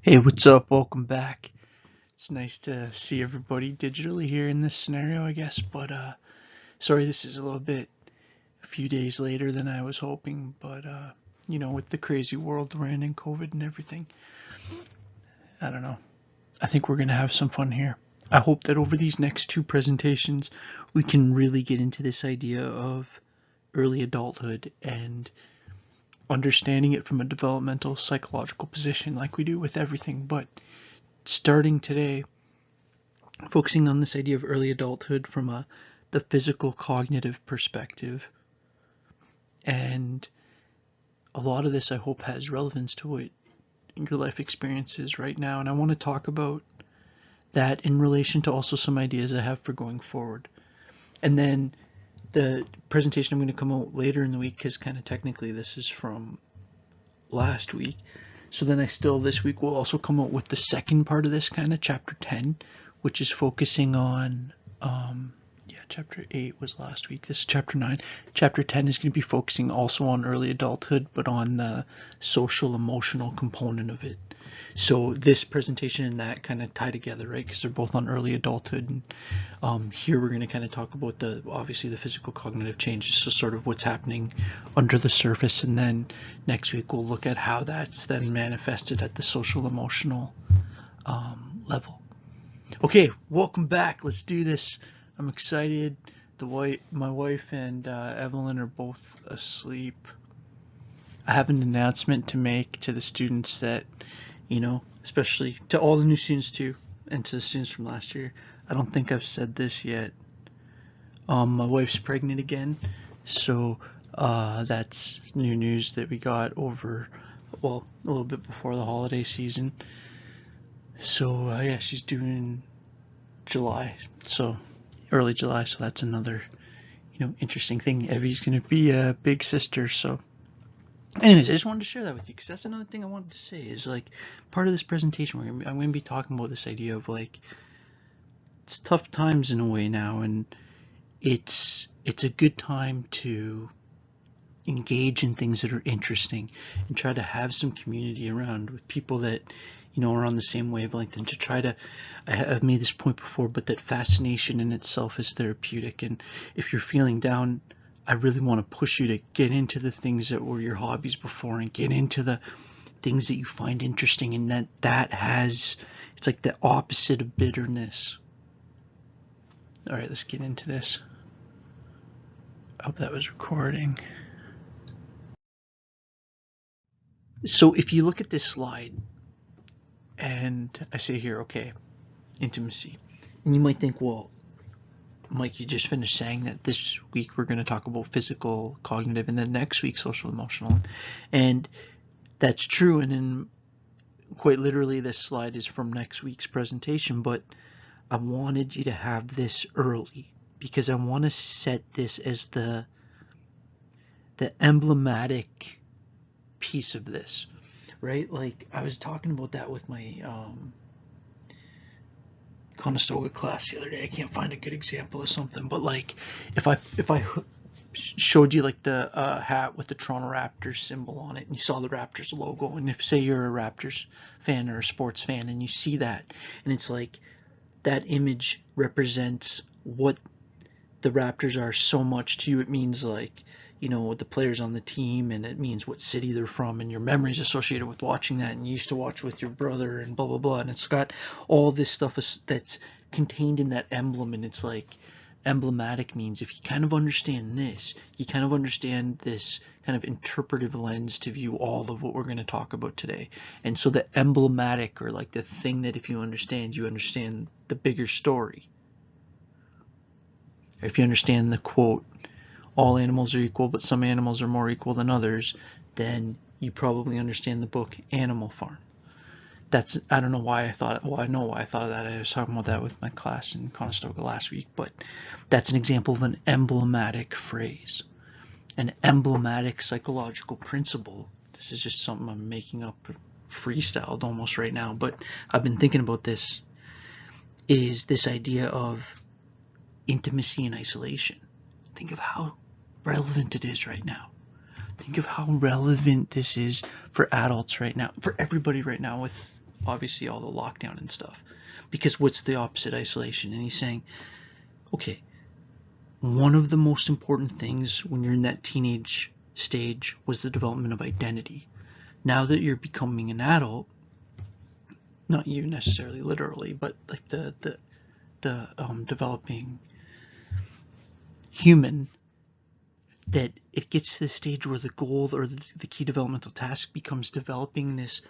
Hey, what's up? Welcome back. It's nice to see everybody digitally here in this scenario, I guess. But sorry, this is a few days later than I was hoping. But with the crazy world we're in and COVID and everything, I don't know. I think we're gonna have some fun here. I hope that over these next two presentations, we can really get into this idea of early adulthood and understanding it from a developmental psychological position, like we do with everything. But starting today, focusing on this idea of early adulthood from the physical cognitive perspective. And a lot of this, I hope, has relevance to what your life experience is right now. And I want to talk about that in relation to also some ideas I have for going forward. And then the presentation I'm going to come out later in the week, because kind of technically this is from last week. So then this week will also come out with the second part of this, kind of chapter 10, which is focusing on, chapter 8 was last week. This is chapter 9. Chapter 10 is going to be focusing also on early adulthood, but on the social emotional component of it. So this presentation and that kind of tie together, right? Because they're both on early adulthood. And here we're going to kind of talk about obviously the physical cognitive changes, so sort of what's happening under the surface. And then next week we'll look at how that's then manifested at the social emotional level. Okay, welcome back. Let's do this. I'm excited. My wife and Evelyn are both asleep. I have an announcement to make to the students that, especially to all the new students too, and to the students from last year. I don't think I've said this yet. My wife's pregnant again, so that's new news that we got a little bit before the holiday season. So yeah, she's due in July, so early July. So that's another, interesting thing. Evie's gonna be a big sister, so. Anyways, I just wanted to share that with you because that's another thing I wanted to say is like part of this presentation I'm going to be talking about this idea of like it's tough times in a way now, and it's a good time to engage in things that are interesting and try to have some community around with people that are on the same wavelength, and to try to, I've made this point before, but that fascination in itself is therapeutic. And if you're feeling down, I really want to push you to get into the things that were your hobbies before and get into the things that you find interesting, and it's like the opposite of bitterness. All right, let's get into this. I hope that was recording. So if you look at this slide, and I say here, okay, intimacy, and you might think, well, Mike, you just finished saying that this week we're going to talk about physical, cognitive, and then next week social, emotional. And that's true. And then quite literally this slide is from next week's presentation, but I wanted you to have this early because I want to set this as the emblematic piece of this, right? Like I was talking about that with my Conestoga class the other day. I can't find a good example of something, but like if I showed you like the hat with the Toronto Raptors symbol on it, and you saw the Raptors logo, and if say you're a Raptors fan or a sports fan and you see that, and it's like that image represents what the Raptors are so much to you, it means like the players on the team, and it means what city they're from, and your memories associated with watching that, and you used to watch with your brother, and blah blah blah, and it's got all this stuff that's contained in that emblem. And it's like emblematic means if you kind of understand this, you kind of understand this kind of interpretive lens to view all of what we're going to talk about today. And so the emblematic, or like the thing that if you understand the bigger story. If you understand the quote, all animals are equal, but some animals are more equal than others, then you probably understand the book Animal Farm. I don't know why I thought, well, I know why I thought of that. I was talking about that with my class in Conestoga last week, but that's an example of an emblematic phrase, an emblematic psychological principle. This is just something I'm making up, freestyled almost right now, but I've been thinking about this, is this idea of intimacy and isolation. Think of how relevant it is right now. Think of how relevant this is for adults right now, for everybody right now, with obviously all the lockdown and stuff. Because what's the opposite isolation? And he's saying, okay, one of the most important things when you're in that teenage stage was the development of identity. Now that you're becoming an adult, not you necessarily literally, but like the developing human, that it gets to the stage where the goal or the key developmental task becomes developing this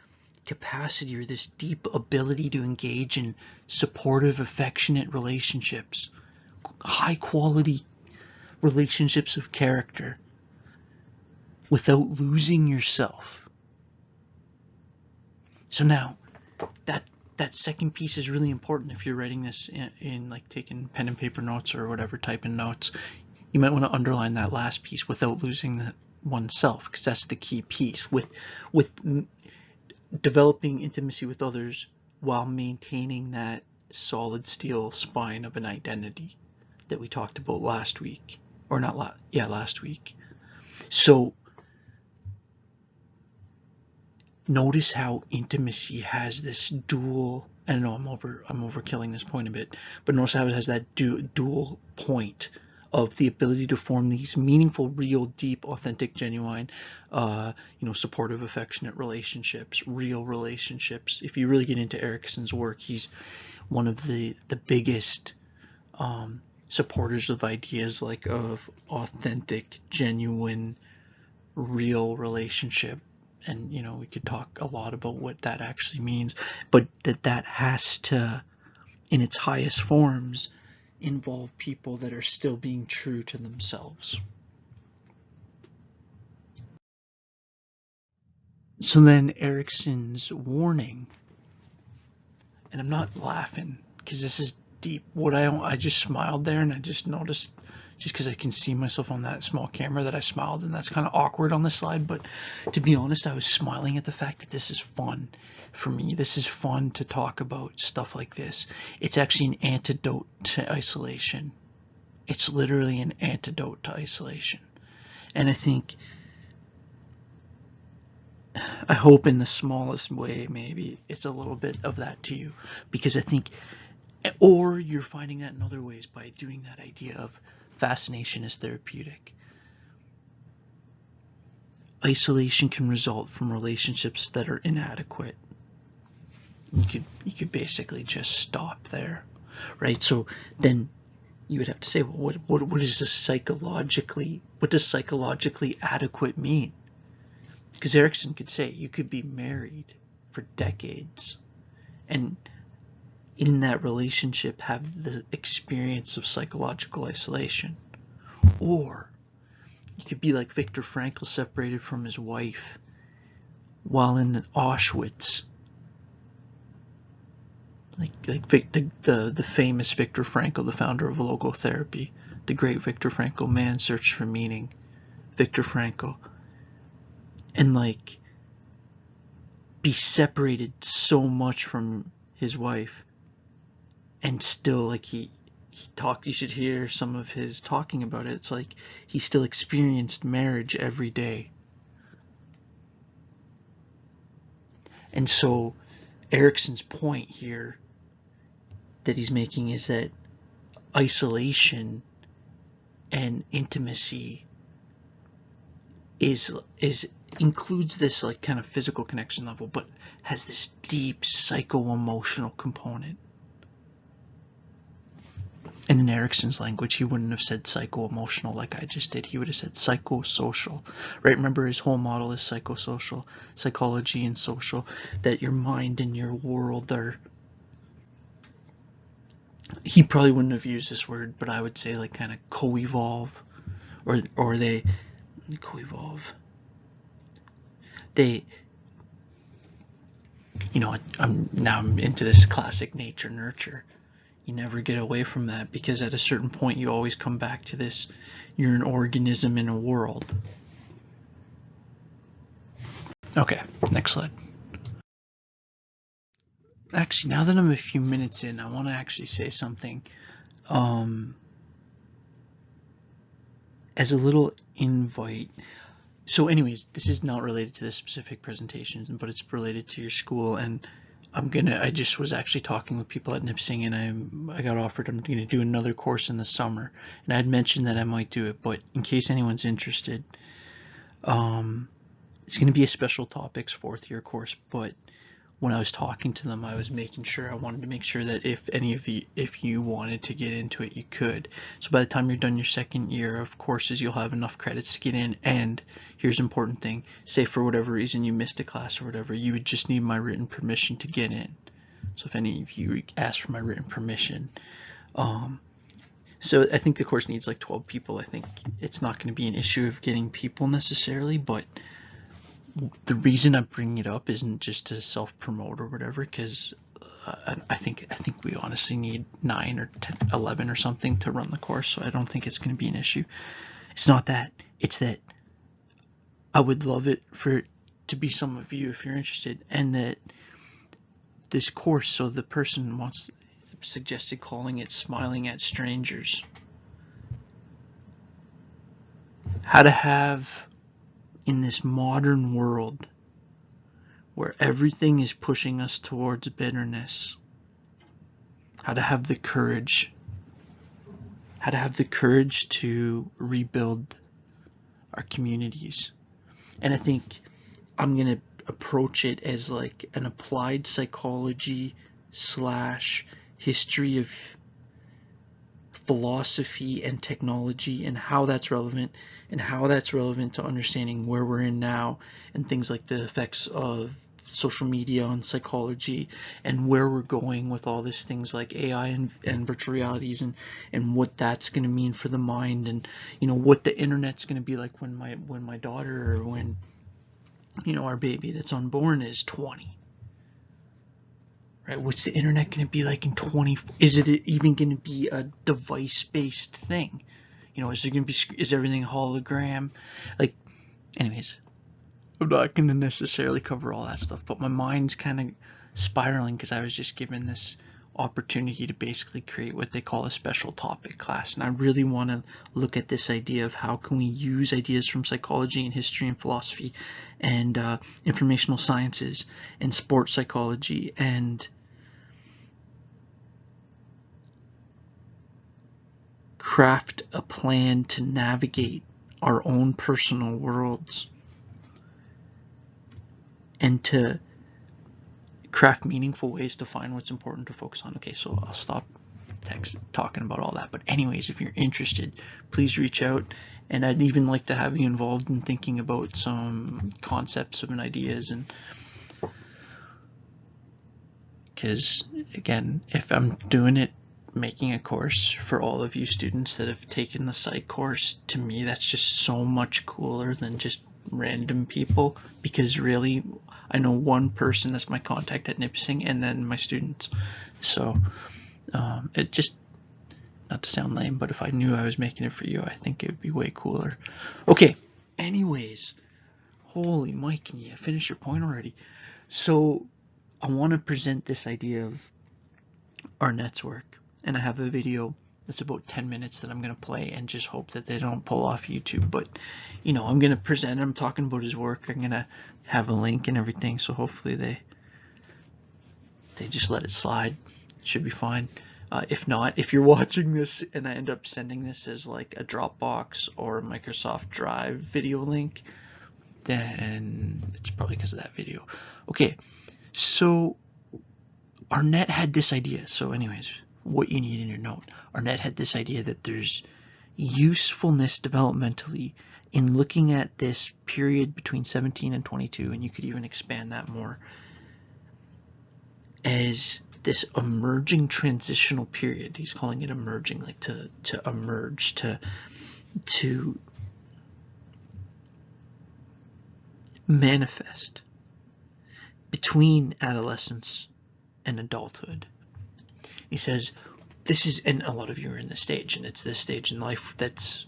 capacity or this deep ability to engage in supportive, affectionate relationships, high quality relationships of character, without losing yourself. So now that second piece is really important. If you're writing this in like taking pen and paper notes or whatever, typing notes, you might want to underline that last piece, without losing oneself, because that's the key piece. With developing intimacy with others while maintaining that solid steel spine of an identity that we talked about last week, or not last week. So notice how intimacy has this dual, I know I'm overkilling this point a bit, but notice how it has that dual point of the ability to form these meaningful, real, deep, authentic, genuine, supportive, affectionate relationships, real relationships. If you really get into Erickson's work, he's one of the biggest supporters of ideas like of authentic, genuine, real relationship. And we could talk a lot about what that actually means, but that has to, in its highest forms, involve people that are still being true to themselves. So then Erickson's warning, and I'm not laughing because this is deep. I just smiled there, and I just noticed, just because I can see myself on that small camera, that I smiled, and that's kind of awkward on the slide. But to be honest, I was smiling at the fact that this is fun for me. This is fun to talk about stuff like this. It's actually an antidote to isolation. It's literally an antidote to isolation. And I hope in the smallest way, maybe it's a little bit of that to you, because I think, or you're finding that in other ways by doing that idea of fascination as therapeutic. Isolation can result from relationships that are inadequate. You could basically just stop there, right? So then you would have to say, well, what is what does psychologically adequate mean? Because Erickson could say you could be married for decades and in that relationship have the experience of psychological isolation. Or you could be like Viktor Frankl, separated from his wife while in Auschwitz. Like the famous Viktor Frankl, the founder of logotherapy, the great Viktor Frankl, Man's Search for Meaning, Viktor Frankl. And like be separated so much from his wife, and still like he talked, you should hear some of his talking about it. It's like he still experienced marriage every day. And so Erickson's point here that he's making is that isolation and intimacy includes this like kind of physical connection level, but has this deep psycho-emotional component. And in Erickson's language, he wouldn't have said psycho-emotional like I just did. He would have said psychosocial, right? Remember, his whole model is psychosocial, psychology and social, that your mind and your world are, he probably wouldn't have used this word, but I would say like kind of co-evolve, or they co-evolve. I'm into this classic nature nurture. You never get away from that, because at a certain point you always come back to this, you're an organism in a world. Okay, next slide. Actually, now that I'm a few minutes in, I want to actually say something as a little invite. So anyways, this is not related to this specific presentation, but it's related to your school, and I just was actually talking with people at Nipsing, and I got offered I'm gonna do another course in the summer, and I had mentioned that I might do it, but in case anyone's interested, it's gonna be a special topics 4th year course. But when I was talking to them, I was making sure I wanted to make sure that if you wanted to get into it, you could. So by the time you're done your 2nd year of courses, you'll have enough credits to get in. And here's an important thing: say for whatever reason you missed a class or whatever, you would just need my written permission to get in. So if any of you ask for my written permission, so I think the course needs like 12 people. I think it's not going to be an issue of getting people necessarily, but the reason I'm bringing it up isn't just to self-promote or whatever, because I think we honestly need 9 or 10, 11 or something to run the course, so I don't think it's going to be an issue. It's not that. It's that I would love it for it to be some of you if you're interested, and that this course, so the person suggested calling it Smiling at Strangers. How to have, in this modern world where everything is pushing us towards bitterness, how to have the courage to rebuild our communities. And I think I'm going to approach it as like an applied psychology / history of philosophy and technology, and how that's relevant to understanding where we're in now, and things like the effects of social media on psychology, and where we're going with all these things like AI and virtual realities, and what that's going to mean for the mind, and what the internet's going to be like when my daughter, or when our baby that's unborn is 20. Right? What's the internet going to be like in 20? Is it even going to be a device-based thing? Is everything hologram? Like, anyways, I'm not going to necessarily cover all that stuff, but my mind's kind of spiraling because I was just given this opportunity to basically create what they call a special topic class, and I really want to look at this idea of how can we use ideas from psychology and history and philosophy and informational sciences and sports psychology and craft a plan to navigate our own personal worlds and to craft meaningful ways to find what's important to focus on. Okay, so I'll stop talking about all that. But anyways, if you're interested, please reach out, and I'd even like to have you involved in thinking about some concepts and ideas, and because again, if I'm doing it, making a course for all of you students that have taken the psych course, to me that's just so much cooler than just random people, because really I know one person that's my contact at Nipsing, and then my students. So it just, not to sound lame, but if I knew I was making it for you, I think it would be way cooler. Okay, anyways, holy Mike, can you finish your point already? So I want to present this idea of Arnett's work, and I have a video that's about 10 minutes that I'm going to play, and just hope that they don't pull off YouTube. But I'm going to present, I'm talking about his work, I'm going to have a link and everything, so hopefully they just let it slide. It should be fine. If not, if you're watching this and I end up sending this as like a Dropbox or a Microsoft Drive video link, then it's probably because of that video. Okay, so Arnett had this idea. So anyways, what you need in your note. Arnett had this idea that there's usefulness developmentally in looking at this period between 17 and 22, and you could even expand that more, as this emerging transitional period. He's calling it emerging, like to emerge, to manifest between adolescence and adulthood. He says this is, and a lot of you are in this stage, and it's this stage in life that's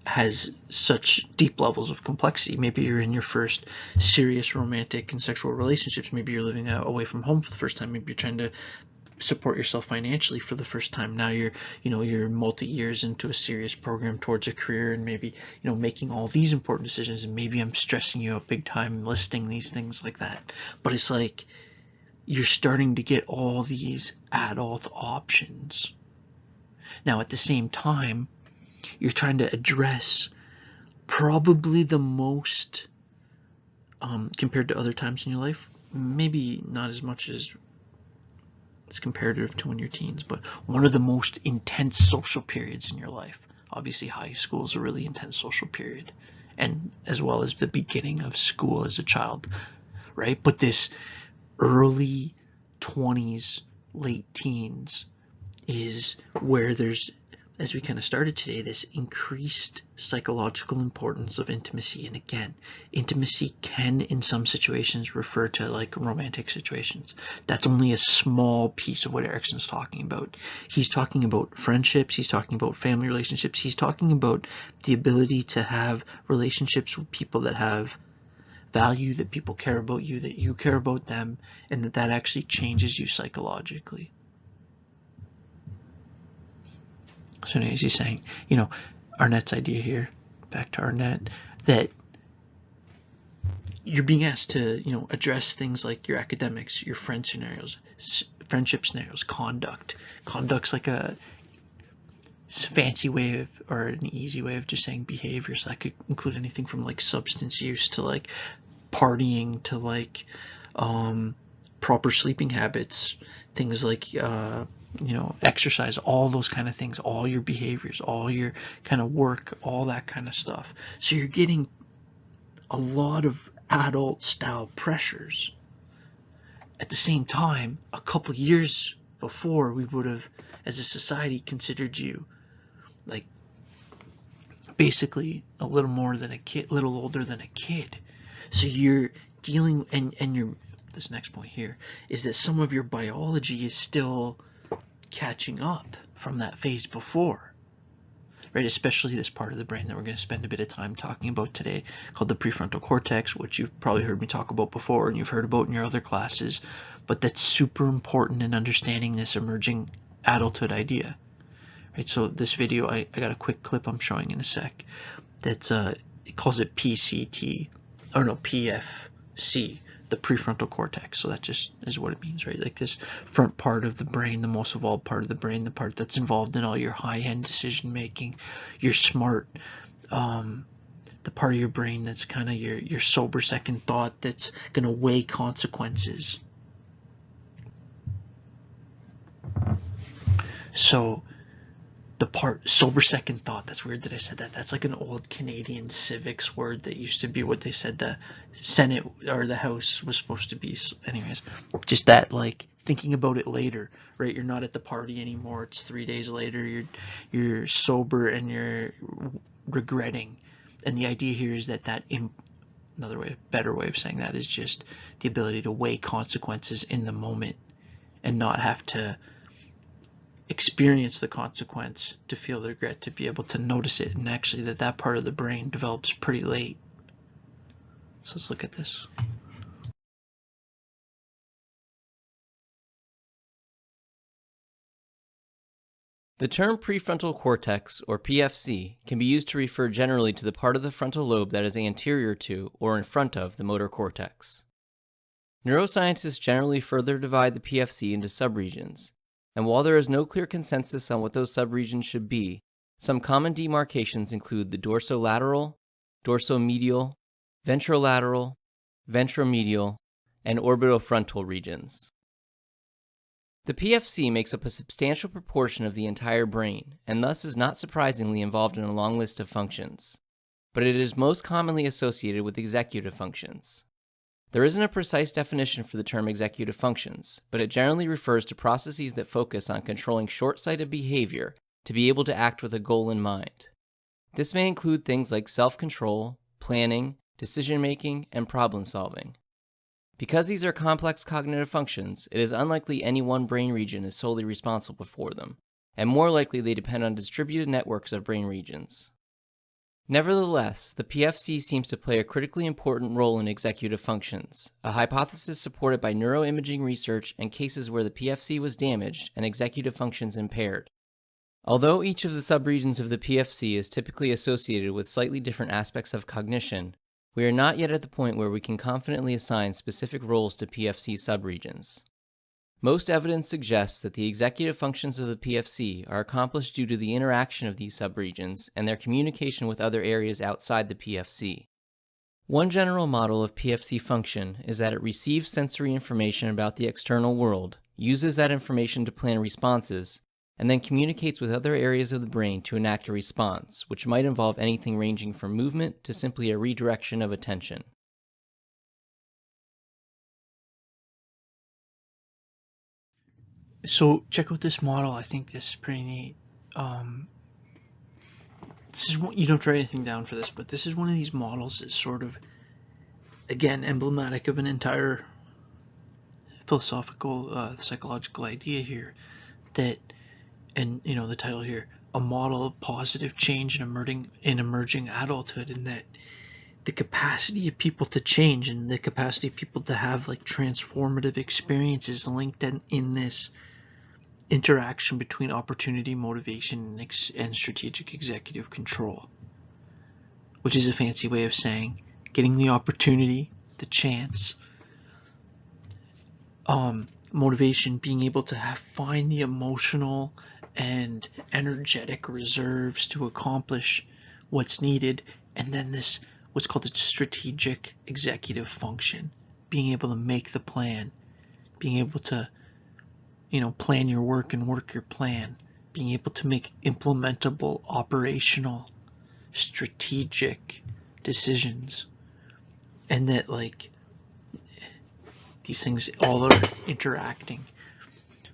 has such deep levels of complexity. Maybe you're in your first serious romantic and sexual relationships. Maybe you're living away from home for the first time. Maybe you're trying to support yourself financially for the first time. Now you're multi-years into a serious program towards a career, and maybe making all these important decisions, and maybe I'm stressing you out big time listing these things like that. But it's like you're starting to get all these adult options. Now, at the same time, you're trying to address probably the most, compared to other times in your life, maybe not as much as it's comparative to when you're teens, but one of the most intense social periods in your life. Obviously, high school is a really intense social period, and as well as the beginning of school as a child, right? But this early 20s, late teens is where there's, as we kind of started today, this increased psychological importance of intimacy. And again, intimacy can in some situations refer to like romantic situations. That's only a small piece of what Erickson's talking about. He's talking about friendships, he's talking about family relationships, he's talking about the ability to have relationships with people that have value, that people care about you, that you care about them, and that actually changes you psychologically. So anyways, he's saying, Arnett's idea here, back to Arnett, that you're being asked to, address things like your academics, your friendship scenarios, conduct. Conduct's like a fancy way of, or an easy way of just saying behavior. So that could include anything from like substance use to like partying to like proper sleeping habits, things like exercise, all those kind of things, all your behaviors, all your kind of work, all that kind of stuff. So you're getting a lot of adult style pressures. At the same time, a couple years before, we would have, as a society, considered you like basically a little more than a kid, little older than a kid. So you're dealing, and you're, this next point here is that some of your biology is still catching up from that phase before, right? Especially this part of the brain that we're going to spend a bit of time talking about today, called the prefrontal cortex, which you've probably heard me talk about before and you've heard about in your other classes, but that's super important in understanding this emerging adulthood idea, right? So this video, I got a quick clip I'm showing in a sec that's it calls it PCT, or no, PFC, the prefrontal cortex. So that just is what it means, right? Like this front part of the brain, the most evolved part of the brain, the part that's involved in all your high-end decision making, your smart, the part of your brain that's kind of your sober second thought, that's going to weigh consequences. So the part sober second thought, that's weird that I said that. That's like an old Canadian civics word that used to be what they said the Senate or the House was supposed to be. So anyways, just that, like, thinking about it later, right? You're not at the party anymore. It's 3 days later. You're sober and you're regretting. And the idea here is that another way, better way of saying that is just the ability to weigh consequences in the moment and not have to experience the consequence to feel the regret, to be able to notice it, and actually that part of the brain develops pretty late. So let's look at this. The term prefrontal cortex, or PFC, can be used to refer generally to the part of the frontal lobe that is anterior to or in front of the motor cortex. Neuroscientists generally further divide the PFC into subregions, and while there is no clear consensus on what those subregions should be, some common demarcations include the dorsolateral, dorsomedial, ventrolateral, ventromedial, and orbitofrontal regions. The PFC makes up a substantial proportion of the entire brain, and thus is not surprisingly involved in a long list of functions, but it is most commonly associated with executive functions. There isn't a precise definition for the term executive functions, but it generally refers to processes that focus on controlling short-sighted behavior to be able to act with a goal in mind. This may include things like self-control, planning, decision-making, and problem-solving. Because these are complex cognitive functions, it is unlikely any one brain region is solely responsible for them, and more likely they depend on distributed networks of brain regions. Nevertheless, the PFC seems to play a critically important role in executive functions, a hypothesis supported by neuroimaging research and cases where the PFC was damaged and executive functions impaired. Although each of the subregions of the PFC is typically associated with slightly different aspects of cognition, we are not yet at the point where we can confidently assign specific roles to PFC subregions. Most evidence suggests that the executive functions of the PFC are accomplished due to the interaction of these subregions and their communication with other areas outside the PFC. One general model of PFC function is that it receives sensory information about the external world, uses that information to plan responses, and then communicates with other areas of the brain to enact a response, which might involve anything ranging from movement to simply a redirection of attention. So check out this model. I think this is pretty neat. This is you don't write anything down for this, but this is one of these models that's sort of, again, emblematic of an entire philosophical, psychological idea here. That, and the title here, a model of positive change in emerging adulthood, and that the capacity of people to change and the capacity of people to have like transformative experiences linked in this interaction between opportunity, motivation, and strategic executive control, which is a fancy way of saying getting the opportunity, the chance, motivation, being able to find the emotional and energetic reserves to accomplish what's needed, and then this what's called a strategic executive function, being able to make the plan, being able to plan your work and work your plan, being able to make implementable, operational, strategic decisions, and that like these things all are interacting.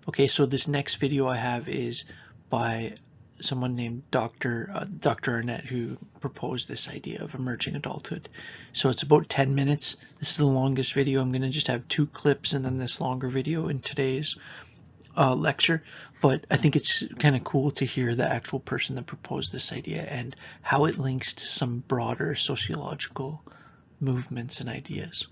Okay, so this next video I have is by someone named Dr. Arnett, who proposed this idea of emerging adulthood. So it's about 10 minutes. This is the longest video. I'm going to just have 2 clips and then this longer video in today's lecture, but I think it's kind of cool to hear the actual person that proposed this idea and how it links to some broader sociological movements and ideas.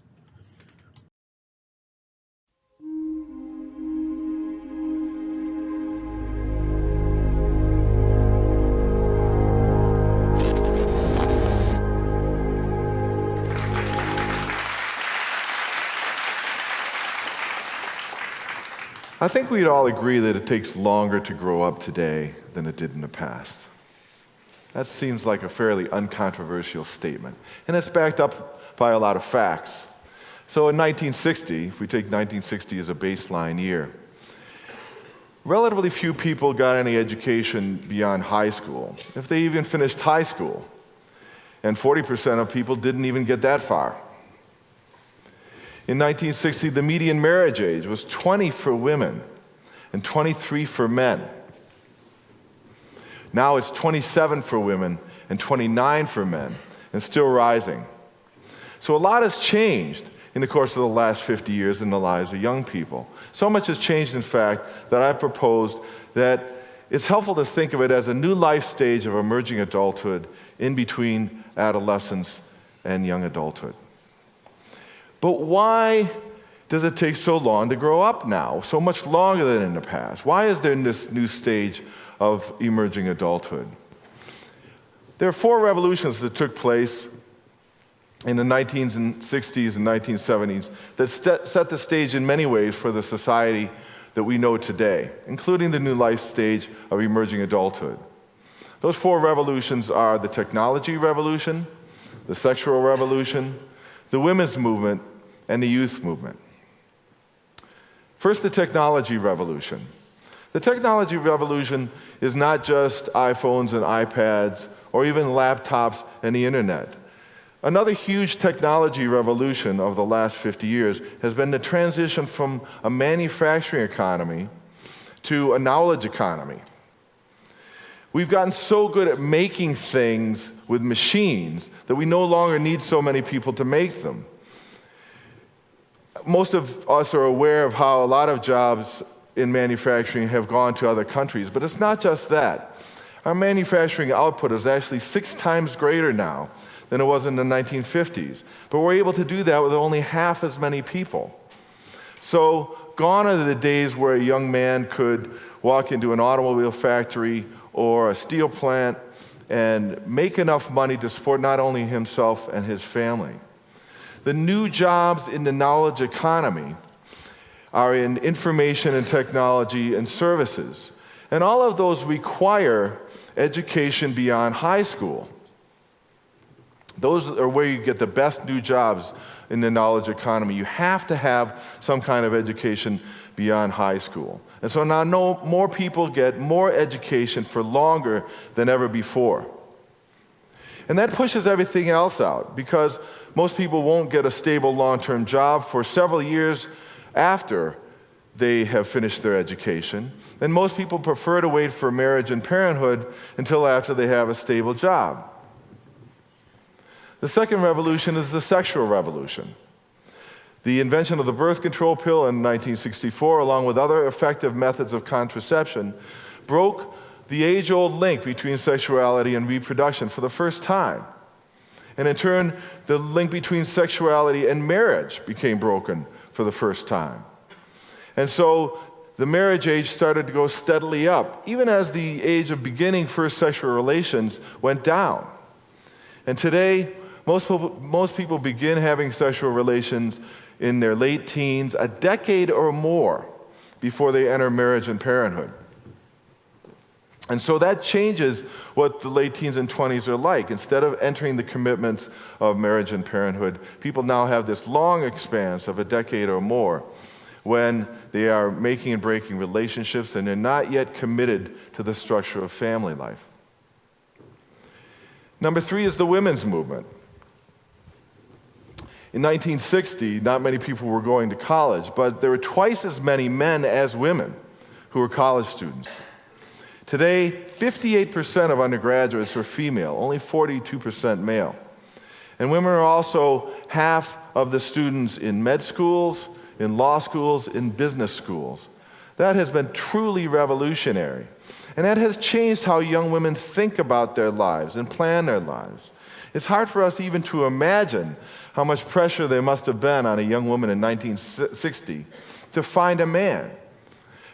I think we'd all agree that it takes longer to grow up today than it did in the past. That seems like a fairly uncontroversial statement, and it's backed up by a lot of facts. So in 1960, if we take 1960 as a baseline year, relatively few people got any education beyond high school, if they even finished high school, and 40% of people didn't even get that far. In 1960, the median marriage age was 20 for women and 23 for men. Now it's 27 for women and 29 for men, and still rising. So a lot has changed in the course of the last 50 years in the lives of young people. So much has changed, in fact, that I proposed that it's helpful to think of it as a new life stage of emerging adulthood in between adolescence and young adulthood. But why does it take so long to grow up now, so much longer than in the past? Why is there this new stage of emerging adulthood? There are 4 revolutions that took place in the 1960s and 1970s that set the stage in many ways for the society that we know today, including the new life stage of emerging adulthood. Those 4 revolutions are the technology revolution, the sexual revolution, the women's movement, and the youth movement. First, the technology revolution. The technology revolution is not just iPhones and iPads or even laptops and the internet. Another huge technology revolution of the last 50 years has been the transition from a manufacturing economy to a knowledge economy. We've gotten so good at making things with machines that we no longer need so many people to make them. Most of us are aware of how a lot of jobs in manufacturing have gone to other countries, but it's not just that. Our manufacturing output is actually 6 times greater now than it was in the 1950s, but we're able to do that with only half as many people. So gone are the days where a young man could walk into an automobile factory or a steel plant and make enough money to support not only himself and his family. The new jobs in the knowledge economy are in information and technology and services. And all of those require education beyond high school. Those are where you get the best new jobs in the knowledge economy. You have to have some kind of education beyond high school. And so now more people get more education for longer than ever before. And that pushes everything else out, because most people won't get a stable long-term job for several years after they have finished their education. And most people prefer to wait for marriage and parenthood until after they have a stable job. The second revolution is the sexual revolution. The invention of the birth control pill in 1964, along with other effective methods of contraception, broke the age-old link between sexuality and reproduction for the first time. And in turn, the link between sexuality and marriage became broken for the first time. And so the marriage age started to go steadily up, even as the age of beginning first sexual relations went down. And today, most people begin having sexual relations in their late teens, a decade or more before they enter marriage and parenthood. And so that changes what the late teens and 20s are like. Instead of entering the commitments of marriage and parenthood, people now have this long expanse of a decade or more when they are making and breaking relationships and they're not yet committed to the structure of family life. Number 3 is the women's movement. In 1960, not many people were going to college, but there were twice as many men as women who were college students. Today, 58% of undergraduates are female, only 42% male. And women are also half of the students in med schools, in law schools, in business schools. That has been truly revolutionary. And that has changed how young women think about their lives and plan their lives. It's hard for us even to imagine how much pressure there must have been on a young woman in 1960 to find a man.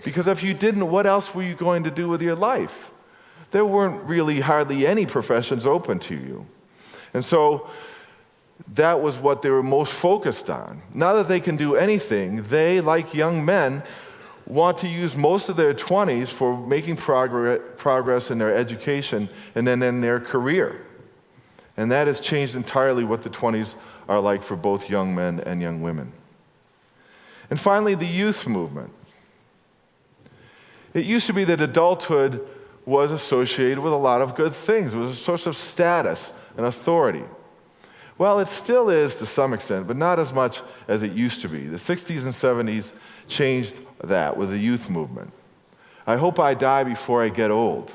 Because if you didn't, what else were you going to do with your life? There weren't really hardly any professions open to you. And so that was what they were most focused on. Now that they can do anything, they, like young men, want to use most of their 20s for making progress in their education and then in their career. And that has changed entirely what the 20s are like for both young men and young women. And finally, the youth movement. It used to be that adulthood was associated with a lot of good things. It was a source of status and authority. Well, it still is to some extent, but not as much as it used to be. The 60s and 70s changed that with the youth movement. I hope I die before I get old.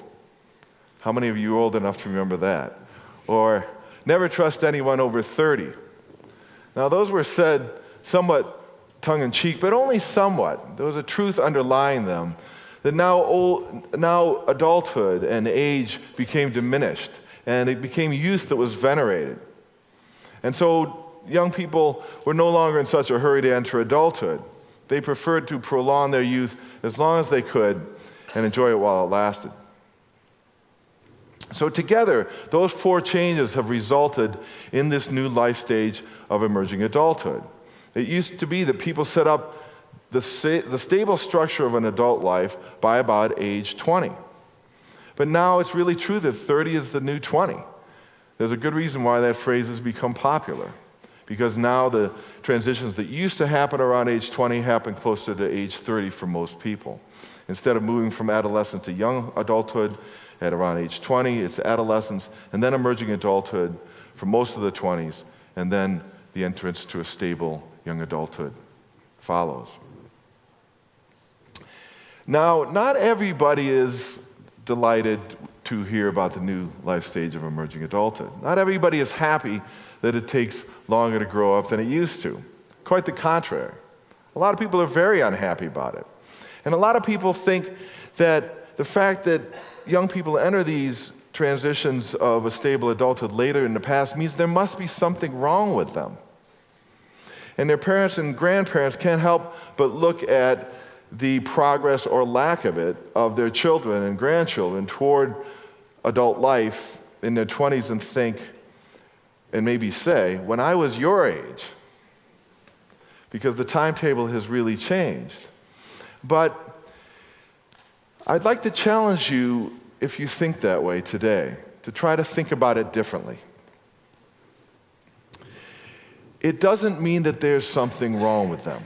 How many of you are old enough to remember that? Or never trust anyone over 30. Now, those were said somewhat tongue-in-cheek, but only somewhat. There was a truth underlying them, that now adulthood and age became diminished, and it became youth that was venerated. And so young people were no longer in such a hurry to enter adulthood. They preferred to prolong their youth as long as they could and enjoy it while it lasted. So together, those 4 changes have resulted in this new life stage of emerging adulthood. It used to be that people set up the stable structure of an adult life by about age 20. But now it's really true that 30 is the new 20. There's a good reason why that phrase has become popular, because now the transitions that used to happen around age 20 happen closer to age 30 for most people. Instead of moving from adolescence to young adulthood at around age 20, it's adolescence, and then emerging adulthood for most of the 20s, and then the entrance to a stable young adulthood follows. Now, not everybody is delighted to hear about the new life stage of emerging adulthood. Not everybody is happy that it takes longer to grow up than it used to. Quite the contrary. A lot of people are very unhappy about it. And a lot of people think that the fact that young people enter these transitions of a stable adulthood later in the past means there must be something wrong with them. And their parents and grandparents can't help but look at the progress or lack of it of their children and grandchildren toward adult life in their 20s and think, and maybe say, when I was your age, because the timetable has really changed. But I'd like to challenge you, if you think that way today, to try to think about it differently. It doesn't mean that there's something wrong with them.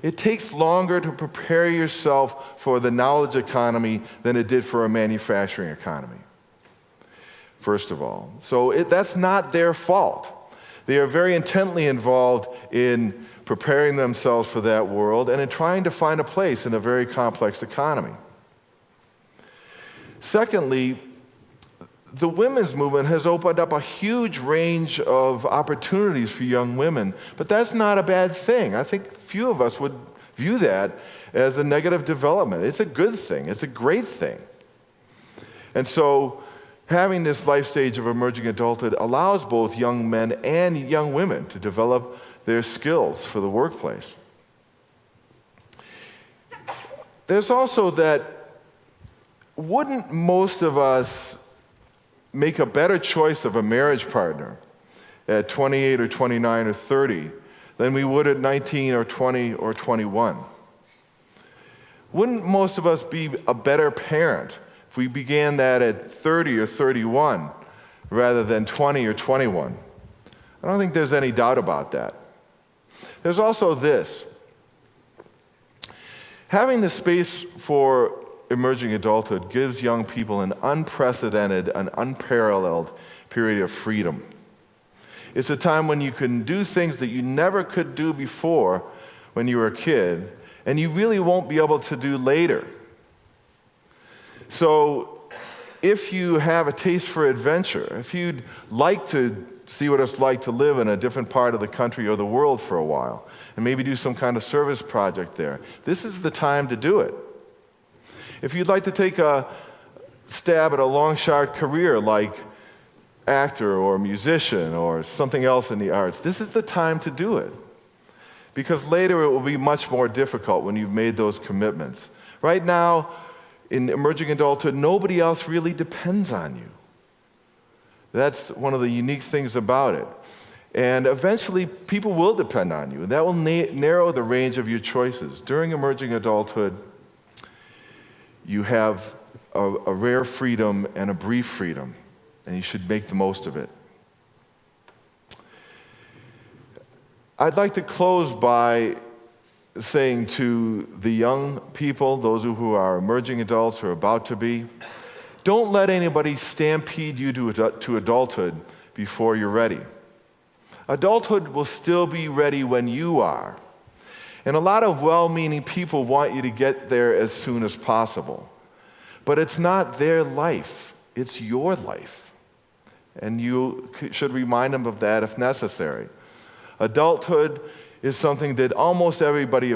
It takes longer to prepare yourself for the knowledge economy than it did for a manufacturing economy, first of all. So that's not their fault. They are very intently involved in preparing themselves for that world and in trying to find a place in a very complex economy. Secondly, the women's movement has opened up a huge range of opportunities for young women, but that's not a bad thing. I think few of us would view that as a negative development. It's a good thing. It's a great thing. And so having this life stage of emerging adulthood allows both young men and young women to develop their skills for the workplace. There's also that, wouldn't most of us make a better choice of a marriage partner at 28 or 29 or 30 than we would at 19 or 20 or 21? Wouldn't most of us be a better parent if we began that at 30 or 31 rather than 20 or 21? I don't think there's any doubt about that. There's also this. Having the space for emerging adulthood gives young people an unprecedented, an unparalleled period of freedom. It's a time when you can do things that you never could do before when you were a kid, and you really won't be able to do later. So if you have a taste for adventure, if you'd like to see what it's like to live in a different part of the country or the world for a while, and maybe do some kind of service project there, this is the time to do it. If you'd like to take a stab at a long shot career like actor or musician or something else in the arts, this is the time to do it. Because later it will be much more difficult when you've made those commitments. Right now, in emerging adulthood, nobody else really depends on you. That's one of the unique things about it. And eventually, people will depend on you, and that will narrow the range of your choices. During emerging adulthood, you have a rare freedom and a brief freedom, and you should make the most of it. I'd like to close by saying to the young people, those who are emerging adults or about to be, don't let anybody stampede you to adulthood before you're ready. Adulthood will still be ready when you are. And a lot of well-meaning people want you to get there as soon as possible. But it's not their life, it's your life. And you should remind them of that if necessary. Adulthood is something that almost everybody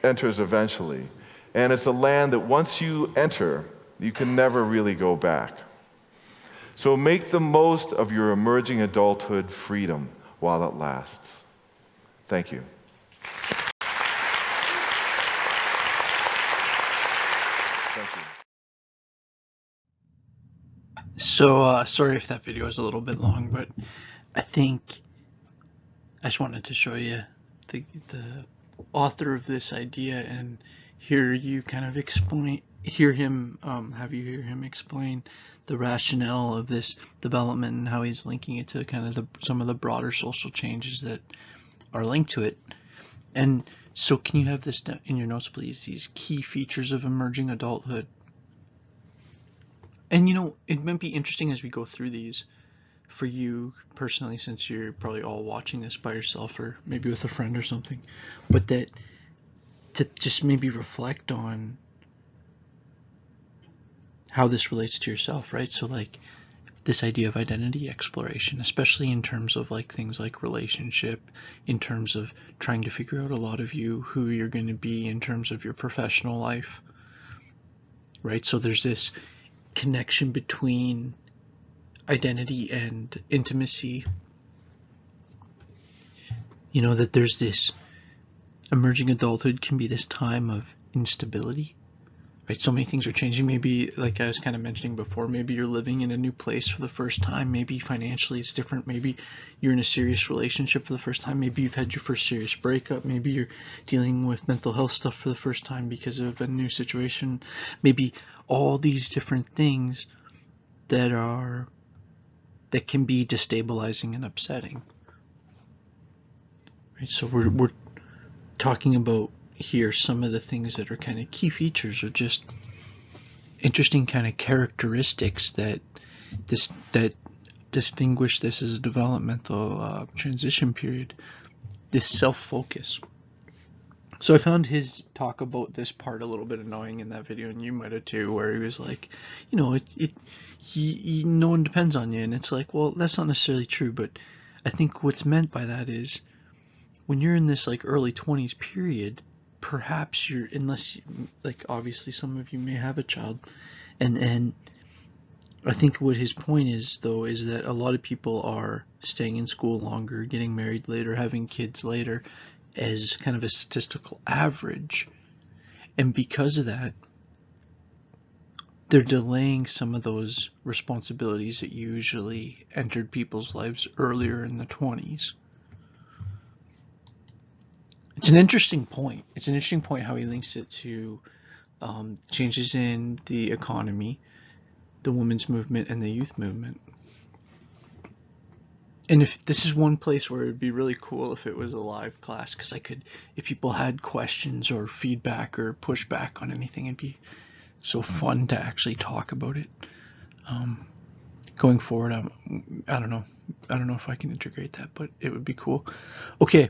enters eventually. And it's a land that once you enter, you can never really go back. So make the most of your emerging adulthood freedom while it lasts. Thank you. So, sorry if that video is a little bit long, but I think I just wanted to show you the author of this idea and hear you kind of explain, have you hear him explain the rationale of this development and how he's linking it to kind of some of the broader social changes that are linked to it. And so can you have this in your notes, please? These key features of emerging adulthood. And you know, it might be interesting as we go through these for you personally, since you're probably all watching this by yourself or maybe with a friend or something, but that to just maybe reflect on how this relates to yourself, right? So like this idea of identity exploration, especially in terms of like things like relationship, in terms of trying to figure out a lot of you, who you're going to be in terms of your professional life, right? So there's this connection between identity and intimacy, you know, that there's this emerging adulthood can be this time of instability, right? So many things are changing. Maybe, like I was kind of mentioning before, maybe you're living in a new place for the first time. Maybe financially it's different. Maybe you're in a serious relationship for the first time. Maybe you've had your first serious breakup. Maybe you're dealing with mental health stuff for the first time because of a new situation. Maybe all these different things that can be destabilizing and upsetting. Right? So we're talking about here some of the things that are kind of key features or just interesting kind of characteristics that distinguish this as a developmental transition period. This self-focus. So I found his talk about this part a little bit annoying in that video, and you might have too, where he was like, you know, no one depends on you, and it's like, well, that's not necessarily true, but I think what's meant by that is when you're in this like early 20s period, perhaps unless like obviously some of you may have a child, and I think what his point is though is that a lot of people are staying in school longer, getting married later, having kids later as kind of a statistical average, and because of that they're delaying some of those responsibilities that usually entered people's lives earlier in the 20s. It's an interesting point. It's an interesting point how he links it to changes in the economy, the women's movement, and the youth movement. And if this is one place where it would be really cool if it was a live class, because if people had questions or feedback or pushback on anything, it'd be so fun to actually talk about it. Going forward, I don't know if I can integrate that, but it would be cool. Okay.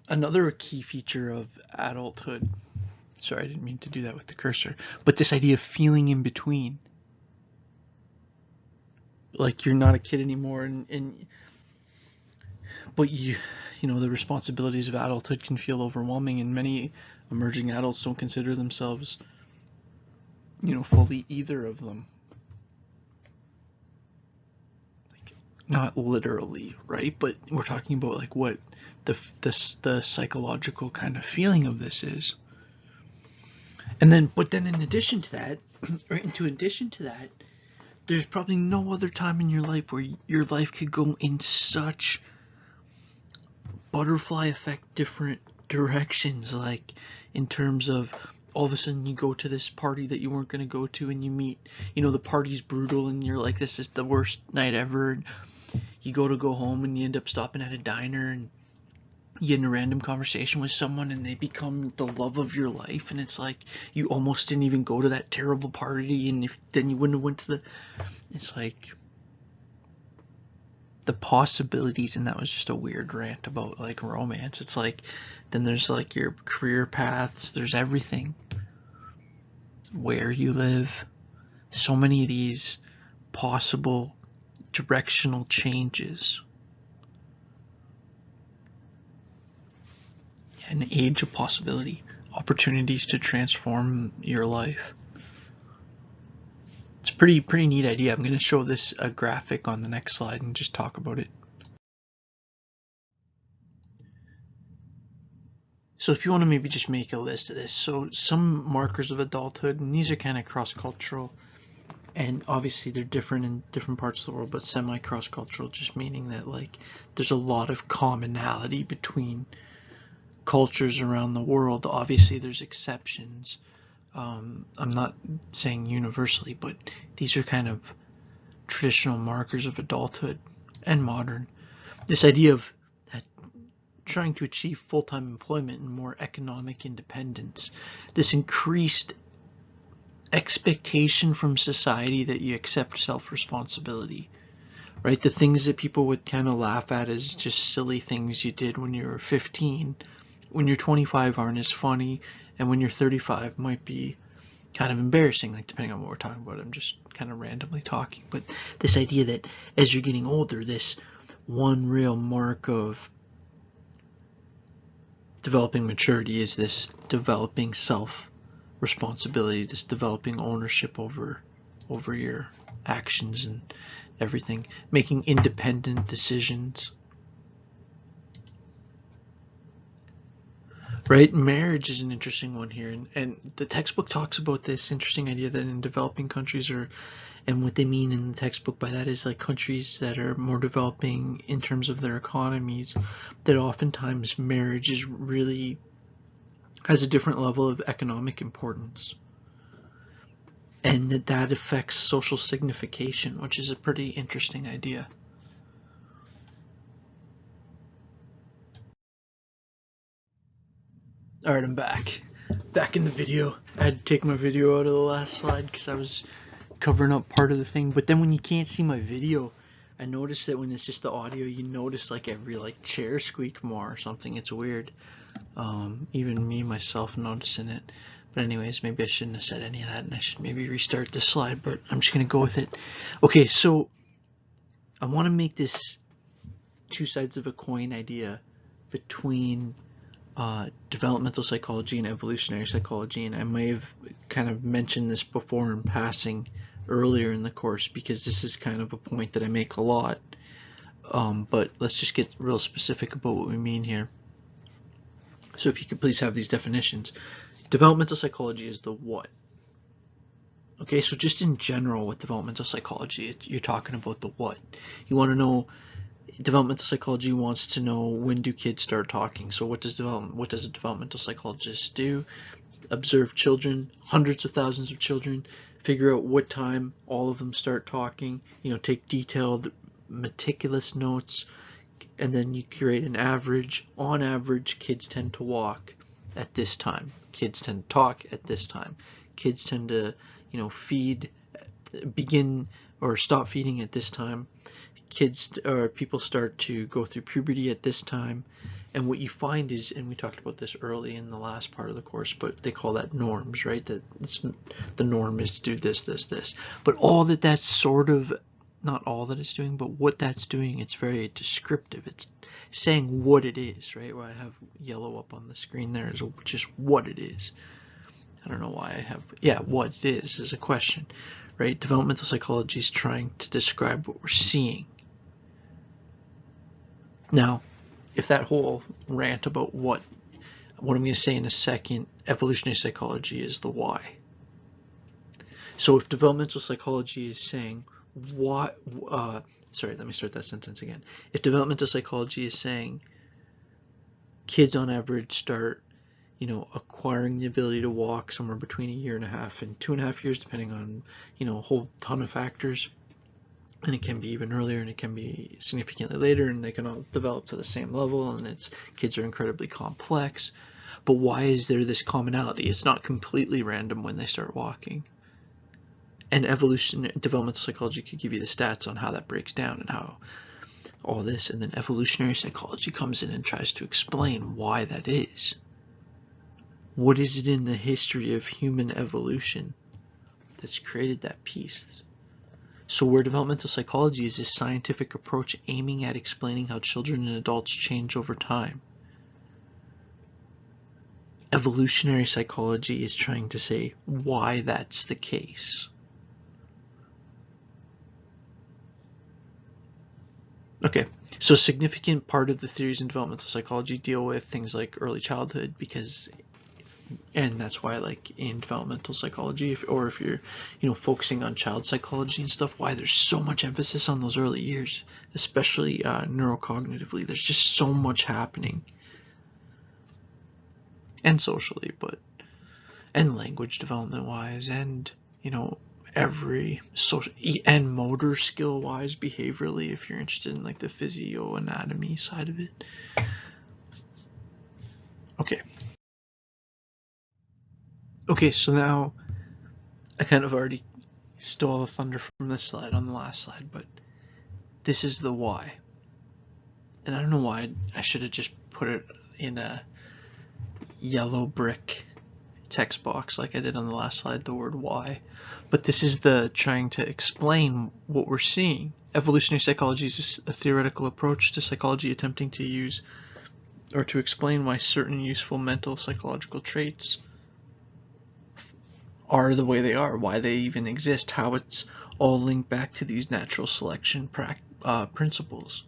Another key feature of adulthood, sorry, I didn't mean to do that with the cursor, but this idea of feeling in between, like you're not a kid anymore, but you know the responsibilities of adulthood can feel overwhelming, and many emerging adults don't consider themselves, you know, fully either of them. Like, not literally, right? But we're talking about like what the psychological kind of feeling of this is. And then, but then in addition to that, there's probably no other time in your life where your life could go in such butterfly effect different directions, like in terms of all of a sudden you go to this party that you weren't going to go to, and you meet, you know, the party's brutal and you're like, this is the worst night ever, and you go home and you end up stopping at a diner and you get in a random conversation with someone and they become the love of your life, and it's like you almost didn't even go to that terrible party, and then you wouldn't have went to it's like the possibilities. And that was just a weird rant about like romance. It's like then there's like your career paths, there's everything, where you live, so many of these possible directional changes. An age of possibility, opportunities to transform your life. It's a pretty neat idea. I'm going to show this a graphic on the next slide and just talk about it. So if you want to maybe just make a list of this, so some markers of adulthood, and these are kind of cross-cultural, and obviously they're different in different parts of the world, but semi-cross-cultural, just meaning that like there's a lot of commonality between cultures around the world. Obviously there's exceptions. I'm not saying universally, but these are kind of traditional markers of adulthood and modern. This idea of trying to achieve full-time employment and more economic independence, this increased expectation from society that you accept self-responsibility, right? The things that people would kind of laugh at as just silly things you did when you were 15, when you're 25 aren't as funny, and when you're 35 might be kind of embarrassing, like depending on what we're talking about. I'm just kind of randomly talking, but this idea that as you're getting older, this one real mark of developing maturity is this developing self-responsibility, this developing ownership over your actions and everything, making independent decisions. right? Marriage is an interesting one here, and the textbook talks about this interesting idea that in developing countries, and what they mean in the textbook by that is like countries that are more developing in terms of their economies, that oftentimes marriage is really has a different level of economic importance, and that affects social signification, which is a pretty interesting idea. All right, I'm back in the video. I had to take my video out of the last slide because I was covering up part of the thing. But then when you can't see my video, I noticed that when it's just the audio, you notice like every chair squeak more or something. It's weird. Even me myself noticing it. But anyways, maybe I shouldn't have said any of that, and I should maybe restart this slide, but I'm just gonna go with it. Okay, so I want to make this two sides of a coin idea between developmental psychology and evolutionary psychology, and I may have kind of mentioned this before in passing earlier in the course because this is kind of a point that I make a lot, but let's just get real specific about what we mean here. So if you could please have these definitions. Developmental psychology is the what? Okay, so just in general with developmental psychology, you're talking about the what. You want to know, developmental psychology wants to know, when do kids start talking? So what does a developmental psychologist do? Observe children, hundreds of thousands of children, figure out what time all of them start talking, take detailed, meticulous notes, and then you create an average. On average, kids tend to walk at this time. Kids tend to talk at this time. Kids tend to, feed, begin or stop feeding at this time. Kids or people start to go through puberty at this time. And what you find is, and we talked about this early in the last part of the course, but they call that norms, right? That the norm is to do this, this, this. But all that's sort of, not all that it's doing, but what that's doing, it's very descriptive. It's saying what it is, right? What I have yellow up on the screen there is just what it is. I don't know why I have, what it is a question, right? Developmental psychology is trying to describe what we're seeing. Now, if that whole rant about what I'm going to say in a second, evolutionary psychology is the why. So if developmental psychology is saying what, sorry, let me start that sentence again. If developmental psychology is saying kids on average start, acquiring the ability to walk somewhere between 1.5 years and 2.5 years, depending on, a whole ton of factors, and it can be even earlier and it can be significantly later, and they can all develop to the same level, and kids are incredibly complex. But why is there this commonality? It's not completely random when they start walking. And developmental psychology could give you the stats on how that breaks down and how all this, and then evolutionary psychology comes in and tries to explain why that is. What is it in the history of human evolution that's created that piece? So where developmental psychology is this scientific approach aiming at explaining how children and adults change over time, evolutionary psychology is trying to say why that's the case. Okay, so a significant part of the theories in developmental psychology deal with things like early childhood, and that's why, in developmental psychology, if you're, focusing on child psychology and stuff, why there's so much emphasis on those early years, especially neurocognitively. There's just so much happening, and socially, and language development wise, and every social and motor skill wise, behaviorally, if you're interested in the physioanatomy side of it. Okay, so now I kind of already stole the thunder from this slide on the last slide, but this is the why. And I don't know why I should have just put it in a yellow brick text box like I did on the last slide, the word why. But this is the trying to explain what we're seeing. Evolutionary psychology is a theoretical approach to psychology attempting to use or to explain why certain useful mental psychological traits are the way they are, why they even exist, how it's all linked back to these natural selection principles.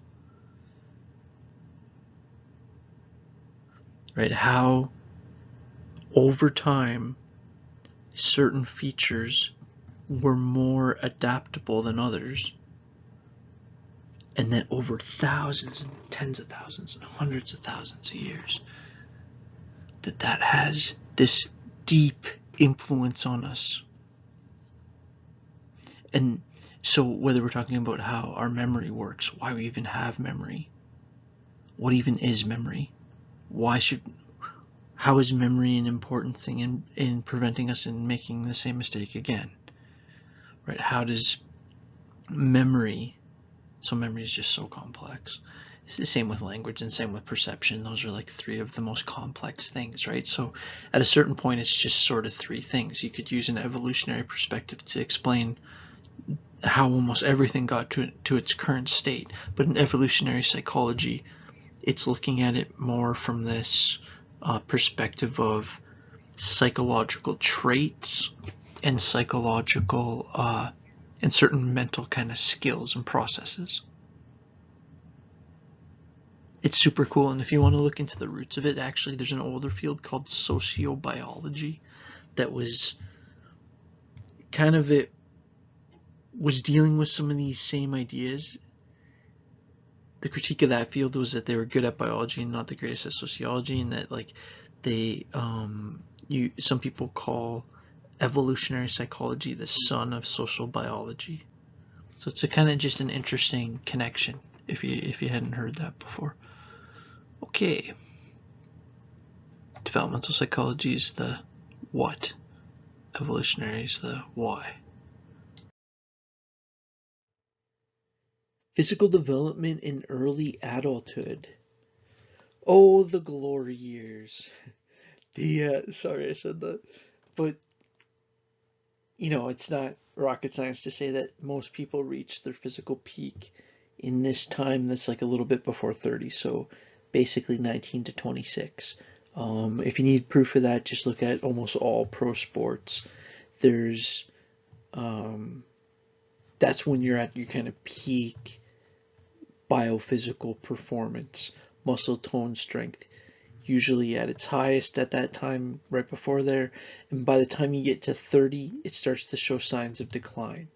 Right? How over time, certain features were more adaptable than others, and that over thousands and tens of thousands and hundreds of thousands of years, that has this deep influence on us. And so whether we're talking about how our memory works, why we even have memory, what even is memory, how is memory an important thing in preventing us in making the same mistake again, right? How does memory, so memory is just so complex. It's the same with language and same with perception. Those are like three of the most complex things, right? So at a certain point, it's just sort of three things. You could use an evolutionary perspective to explain how almost everything got to its current state. But in evolutionary psychology, it's looking at it more from this perspective of psychological traits and psychological and certain mental kind of skills and processes. It's super cool, and if you want to look into the roots of it, actually there's an older field called Sociobiology that was was dealing with some of these same ideas. The critique of that field was that they were good at biology and not the greatest at sociology, and that like some people call evolutionary psychology the son of social biology. So it's a kind of just an interesting connection if you hadn't heard that before. Okay. Developmental psychology is the what. Evolutionary is the why. Physical development in early adulthood. Oh, the glory years. Sorry I said that. But, it's not rocket science to say that most people reach their physical peak in this time that's like a little bit before 30. So basically 19 to 26. If you need proof of that, just look at almost all pro sports. There's, that's when you're at your kind of peak biophysical performance, muscle tone strength, usually at its highest at that time right before there, and by the time you get to 30 it starts to show signs of decline.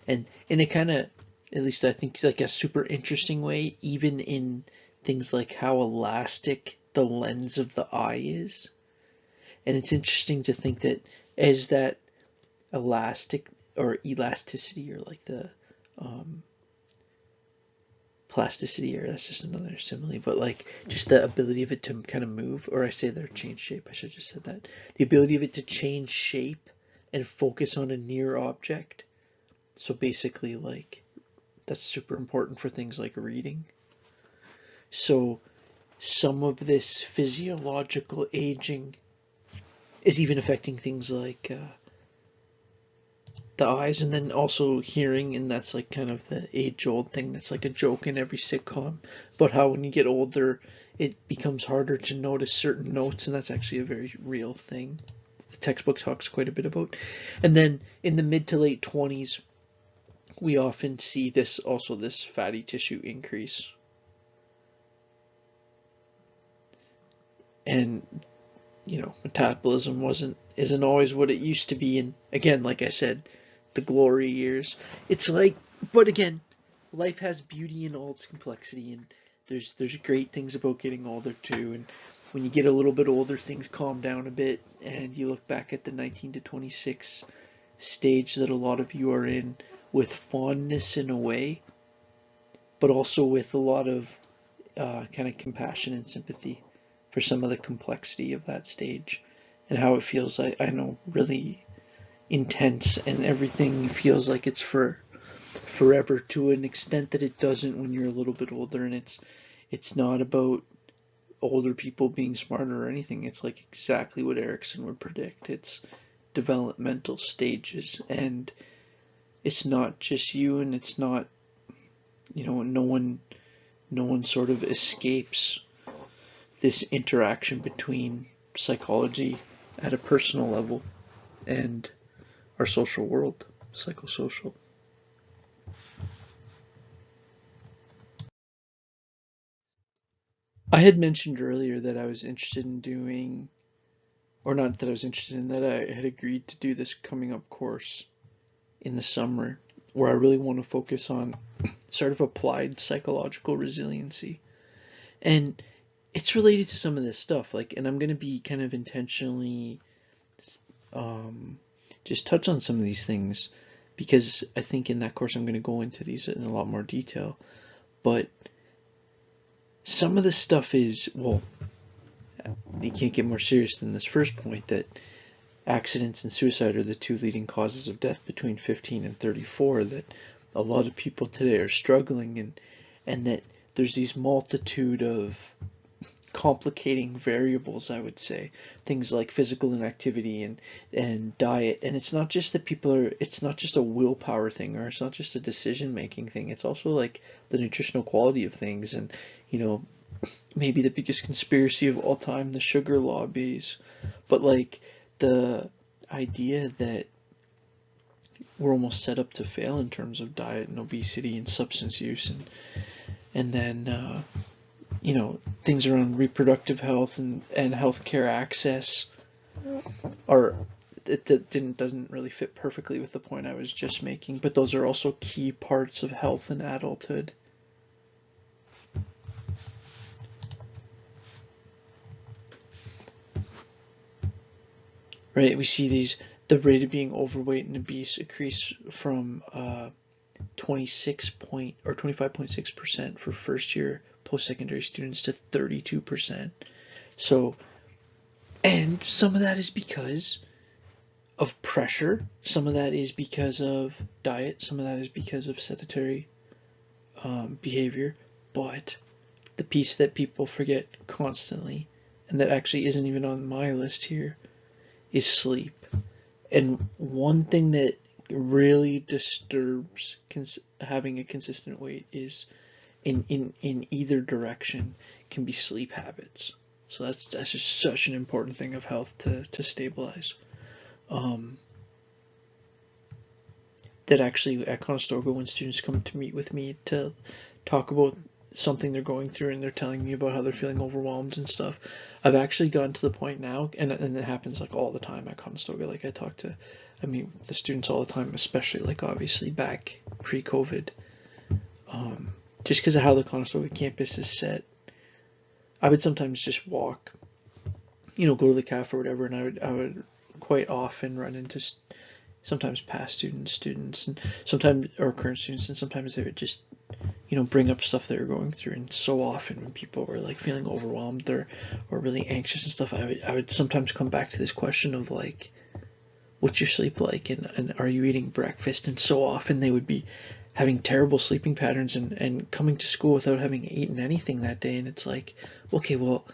And in a kind of, at least I think, like a super interesting way, even in things like how elastic the lens of the eye is. And it's interesting to think that as that elasticity or like the plasticity, or that's just another simile, but like just the ability of it to kind of move, or I say they're change shape, I should have just said that. The ability of it to change shape and focus on a near object. So basically, like, that's super important for things like reading. So some of this physiological aging is even affecting things like the eyes, and then also hearing, and that's like kind of the age-old thing that's like a joke in every sitcom, but how when you get older it becomes harder to notice certain notes, and that's actually a very real thing the textbook talks quite a bit about. And then in the mid to late 20s we often see this fatty tissue increase, and metabolism isn't always what it used to be. And again, like I said, the glory years, it's like, but again, life has beauty in all its complexity, and there's great things about getting older too. And when you get a little bit older, things calm down a bit, and you look back at the 19 to 26 stage that a lot of you are in with fondness in a way, but also with a lot of kind of compassion and sympathy for some of the complexity of that stage and how it feels, I know, really intense, and everything feels like it's for forever to an extent that it doesn't when you're a little bit older. And it's not about older people being smarter or anything. It's like exactly what Erickson would predict. It's developmental stages, and it's not just you, and it's not, no one sort of escapes this interaction between psychology at a personal level and our social world, psychosocial. I had mentioned earlier that I was interested in doing, or not that I was interested in, that I had agreed to do this coming up course in the summer, where I really want to focus on sort of applied psychological resiliency. And it's related to some of this stuff, like, and I'm going to be kind of intentionally just touch on some of these things, because I think in that course I'm going to go into these in a lot more detail. But some of this stuff is, well, you can't get more serious than this first point, that accidents and suicide are the two leading causes of death between 15 and 34, that a lot of people today are struggling, and that there's these multitude of complicating variables, I would say, things like physical inactivity and diet. And it's not just that it's not just a willpower thing, or it's not just a decision making thing, it's also like the nutritional quality of things. And maybe the biggest conspiracy of all time, the sugar lobbies, but like the idea that we're almost set up to fail in terms of diet and obesity and substance use, and then things around reproductive health and healthcare access doesn't really fit perfectly with the point I was just making, but those are also key parts of health and adulthood. Right, we see the rate of being overweight and obese increase from 25.6% for first year post-secondary students to 32%. So, and some of that is because of pressure, some of that is because of diet, some of that is because of sedentary behavior, but the piece that people forget constantly, and that actually isn't even on my list here, is sleep. And one thing that really disturbs having a consistent weight is in either direction can be sleep habits. So that's just such an important thing of health to stabilize. That actually at Conestoga, when students come to meet with me to talk about something they're going through and they're telling me about how they're feeling overwhelmed and stuff, I've actually gotten to the point now, and it happens like all the time at Conestoga, like I meet the students all the time, especially like obviously back pre-COVID, just because of how the Conestoga campus is set. I would sometimes just walk, go to the cafe or whatever, and I would quite often run into sometimes past students, and sometimes, or current students, and sometimes they would just, bring up stuff they were going through. And so often when people were like feeling overwhelmed or really anxious and stuff, I would sometimes come back to this question of like, what's your sleep like, and are you eating breakfast? And so often they would be having terrible sleeping patterns and coming to school without having eaten anything that day. And it's like, okay, well,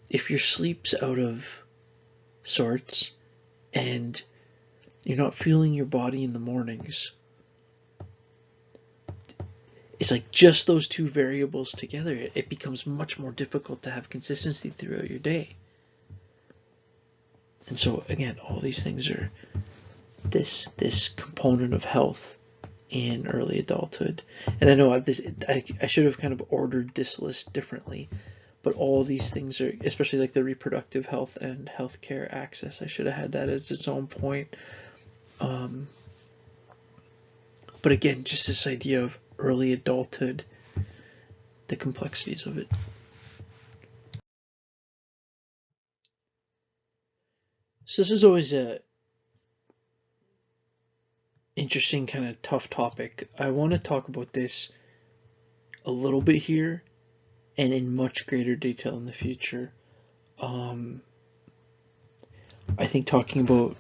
if your sleep's out of sorts and you're not feeling your body in the mornings, it's like just those two variables together, it becomes much more difficult to have consistency throughout your day. And so again, all these things are this component of health in early adulthood. And I know I should have kind of ordered this list differently, but all these things are, especially like the reproductive health and healthcare access, I should have had that as its own point. But again, just this idea of early adulthood, the complexities of it. So this is always a interesting, kind of tough topic. I want to talk about this a little bit here and in much greater detail in the future. I think talking about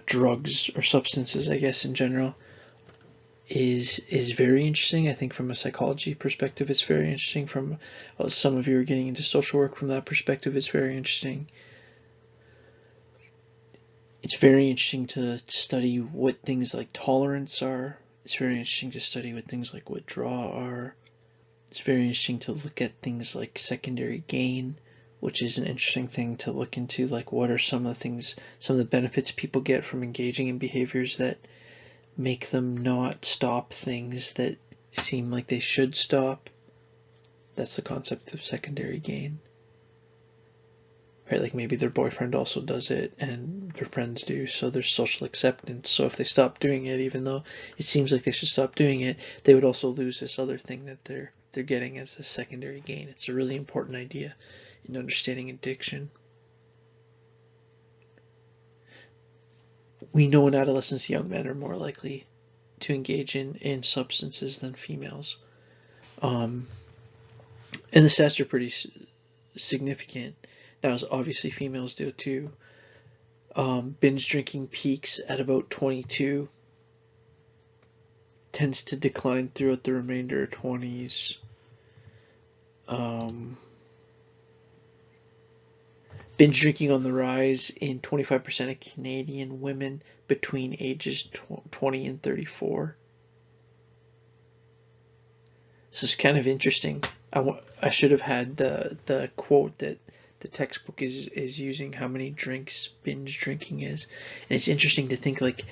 drugs or substances, I guess in general, is very interesting. I think from a psychology perspective, it's very interesting. From some of you are getting into social work, from that perspective, it's very interesting. It's very interesting to study what things like tolerance are. It's very interesting to study what things like withdrawal are. It's very interesting to look at things like secondary gain, which is an interesting thing to look into. Like, what are some of the benefits people get from engaging in behaviors that make them not stop things that seem like they should stop. That's the concept of secondary gain. right? Like maybe their boyfriend also does it and their friends do, so there's social acceptance. So if they stop doing it, even though it seems like they should stop doing it, they would also lose this other thing that they're getting as a secondary gain. It's a really important idea in understanding addiction. We know in adolescence young men are more likely to engage in substances than females. And the stats are pretty significant. Now, obviously females do it too. Binge drinking peaks at about 22, tends to decline throughout the remainder of 20s. Binge drinking on the rise in 25% of Canadian women between ages 20 and 34. So it's kind of interesting. I should have had the quote that the textbook is using, how many drinks binge drinking is. And it's interesting to think like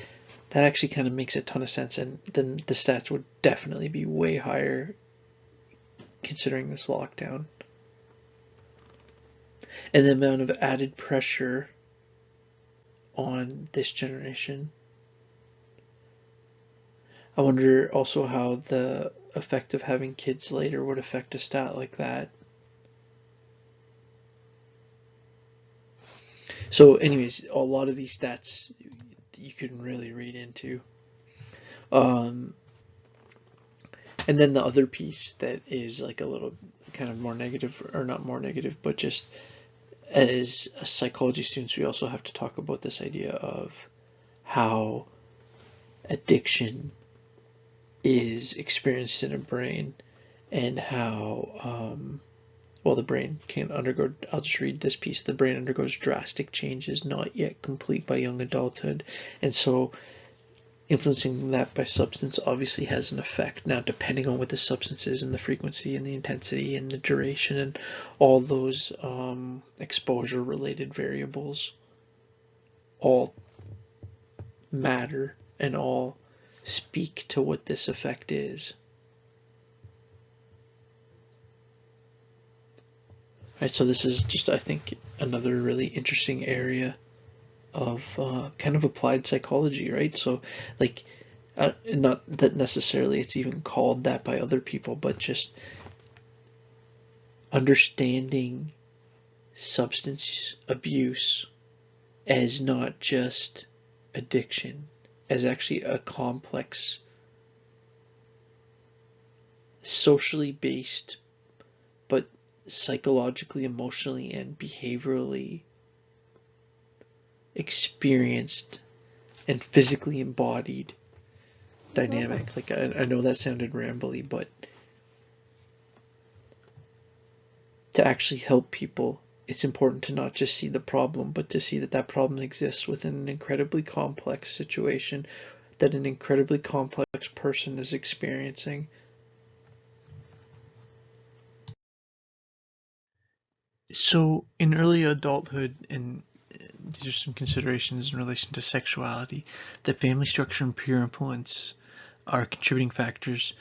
that actually kind of makes a ton of sense, and then the stats would definitely be way higher considering this lockdown. And the amount of added pressure on this generation. I wonder also how the effect of having kids later would affect a stat like that. So anyways, a lot of these stats you can really read into. And then the other piece that is like a little kind of more negative, or not more negative, but just as psychology students, we also have to talk about this idea of how addiction is experienced in a brain, and how well, the brain can undergo, I'll just read this piece, the brain undergoes drastic changes not yet complete by young adulthood, and so influencing that by substance obviously has an effect. Now, depending on what the substance is and the frequency and the intensity and the duration and all those exposure related variables all matter and all speak to what this effect is. Right, so this is just, I think, another really interesting area of kind of applied psychology, right? So, like, not that necessarily it's even called that by other people, but just understanding substance abuse as not just addiction, as actually a complex, socially based, but psychologically, emotionally, and behaviorally experienced and physically embodied dynamic. Like, I know that sounded rambly, but to actually help people, it's important to not just see the problem, but to see that that problem exists within an incredibly complex situation that an incredibly complex person is experiencing. So in early adulthood, and these are some considerations in relation to sexuality, that family structure and peer influence are contributing factors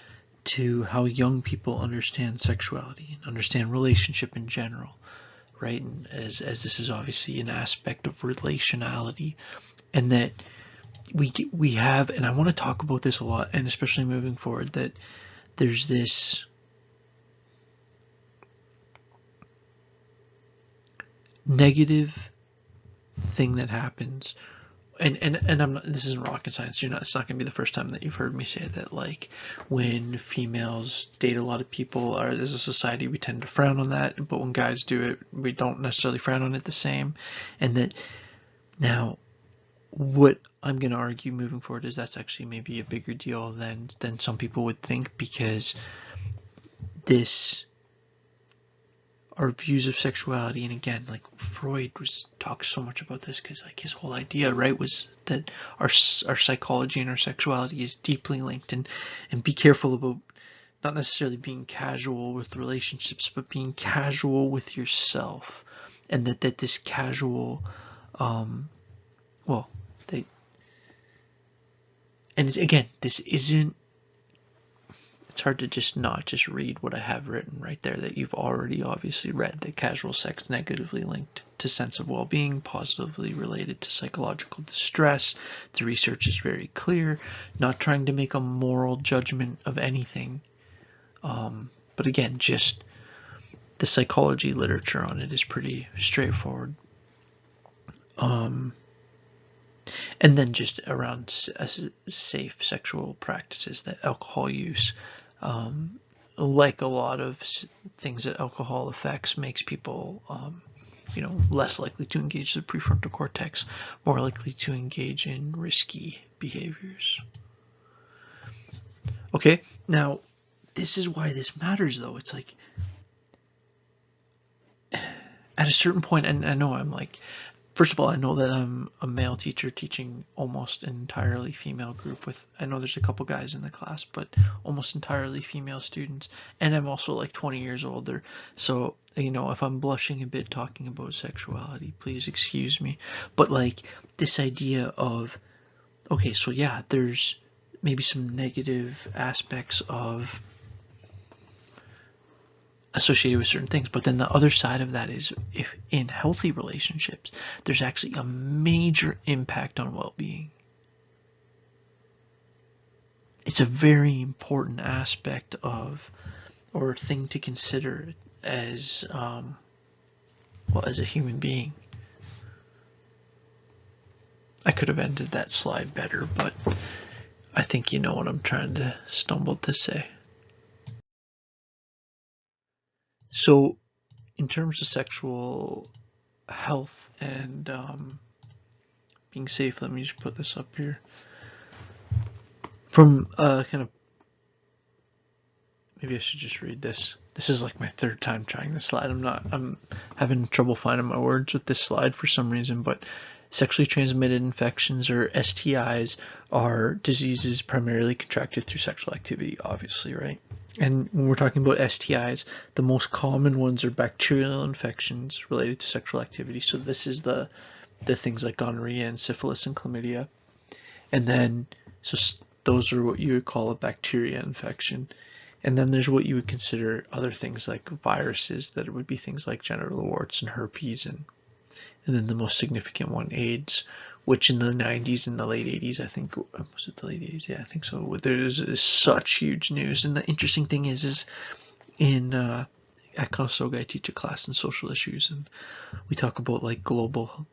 to how young people understand sexuality and understand relationship in general, right? And as this is obviously an aspect of relationality, and that we have, and I want to talk about this a lot, and especially moving forward, that there's this negative thing that happens, and I'm not, this isn't rocket science. It's not going to be the first time that you've heard me say that, like, when females date a lot of people, or as a society we tend to frown on that, but when guys do it, we don't necessarily frown on it the same. And that now, what I'm going to argue moving forward is that's actually maybe a bigger deal than some people would think, because our views of sexuality, and again, like, Freud talks so much about this, because, like, his whole idea, right, was that our psychology and our sexuality is deeply linked, and be careful about not necessarily being casual with relationships, but being casual with yourself, and that this casual, well, and it's, again, this isn't, it's hard to just not just read what I have written right there that you've already obviously read, that casual sex negatively linked to sense of well-being, positively related to psychological distress. The research is very clear, not trying to make a moral judgment of anything. But again, just the psychology literature on it is pretty straightforward. And then just around safe sexual practices, that alcohol use, like a lot of things that alcohol affects, makes people, less likely to engage the prefrontal cortex, more likely to engage in risky behaviors. Okay, now this is why this matters, though. It's like, at a certain point, and I know I'm like, first of all, I know that I'm a male teacher teaching almost an entirely female group with, I know there's a couple guys in the class, but almost entirely female students. And I'm also like 20 years older. So, if I'm blushing a bit talking about sexuality, please excuse me. But like this idea of, okay, so yeah, there's maybe some negative aspects of associated with certain things, but then the other side of that is, if in healthy relationships, there's actually a major impact on well-being. It's a very important aspect of, or thing to consider as, as a human being. I could have ended that slide better, but I think you know what I'm trying to stumble to say. So, in terms of sexual health and being safe, let me just put this up here. From maybe I should just read this. This is like my third time trying this slide. I'm having trouble finding my words with this slide for some reason, but sexually transmitted infections, or STIs, are diseases primarily contracted through sexual activity, obviously, right? And when we're talking about STIs, the most common ones are bacterial infections related to sexual activity. So this is the things like gonorrhea and syphilis and chlamydia. And then, so those are what you would call a bacteria infection. And then there's what you would consider other things like viruses, that would be things like genital warts and herpes, and then the most significant one, AIDS, which in the 90s and the late 80s, I think, was it the late 80s? Yeah, I think so. There's such huge news. And the interesting thing is in at Conestoga, I teach a class in social issues, and we talk about like global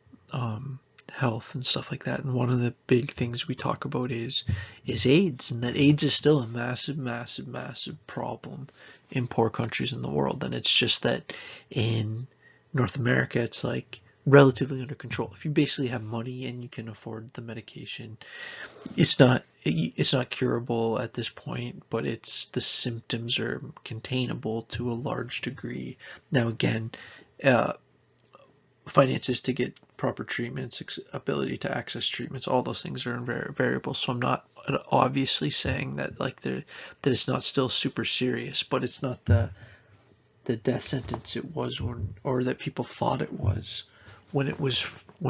health and stuff like that. And one of the big things we talk about is AIDS, and that AIDS is still a massive, massive, massive problem in poor countries in the world. And it's just that in North America, it's like relatively under control. If you basically have money and you can afford the medication, it's not curable at this point, but the symptoms are containable to a large degree. Now again, finances to get proper treatments, ability to access treatments, all those things are variable. So I'm not obviously saying that that it's not still super serious, but it's not the death sentence it was or that people thought it was when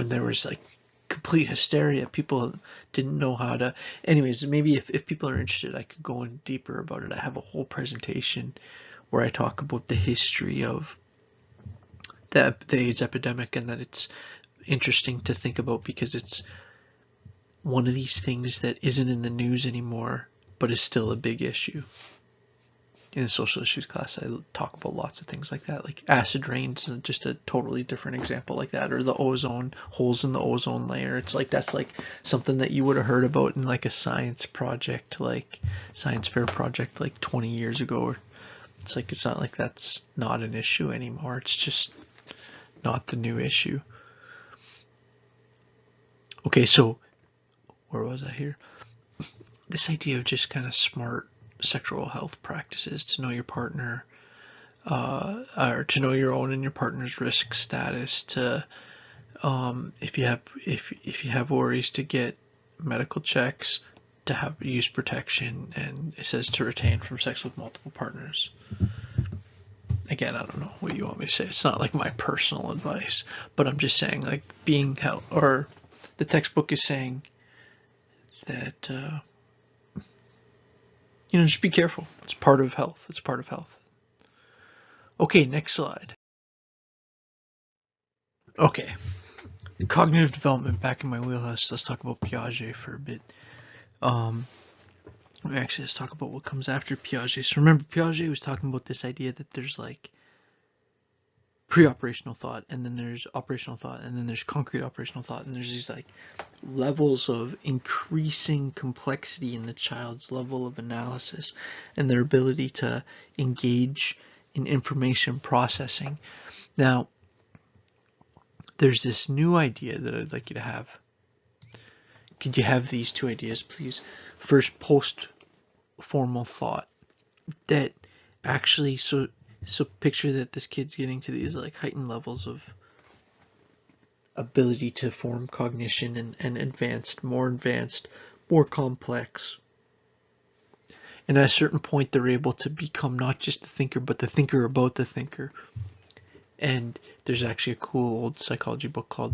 there was like complete hysteria. People didn't know how to. Anyways, maybe if people are interested, I could go in deeper about it. I have a whole presentation where I talk about the history of the AIDS epidemic, and that it's interesting to think about because it's one of these things that isn't in the news anymore, but is still a big issue. In the social issues class, I talk about lots of things like that, like acid rains, just a totally different example like that, or the ozone, holes in the ozone layer. It's like that's like something that you would have heard about in like a science project, like science fair project, like 20 years ago. It's like, it's not like that's not an issue anymore. It's just not the new issue. Okay, so where was I here? This idea of just kind of smart sexual health practices, to know your partner, or to know your own and your partner's risk status, to if you have worries, to get medical checks, to have use protection, and it says to retain from sex with multiple partners. Again, I don't know what you want me to say. It's not like my personal advice, but I'm just saying, like, being held, or the textbook is saying that just be careful. It's part of health. It's part of health. Okay, next slide. Okay, cognitive development, back in my wheelhouse. Let's talk about Piaget for a bit. Actually, let's talk about what comes after Piaget. So remember, Piaget was talking about this idea that there's like pre-operational thought, and then there's operational thought, and then there's concrete operational thought, and there's these like levels of increasing complexity in the child's level of analysis and their ability to engage in information processing. Now, there's this new idea that I'd like you to have. Could you have these two ideas, please? First, post-formal thought. That actually, so picture that this kid's getting to these like heightened levels of ability to form cognition and advanced, more complex. And at a certain point, they're able to become not just the thinker, but the thinker about the thinker. And there's actually a cool old psychology book called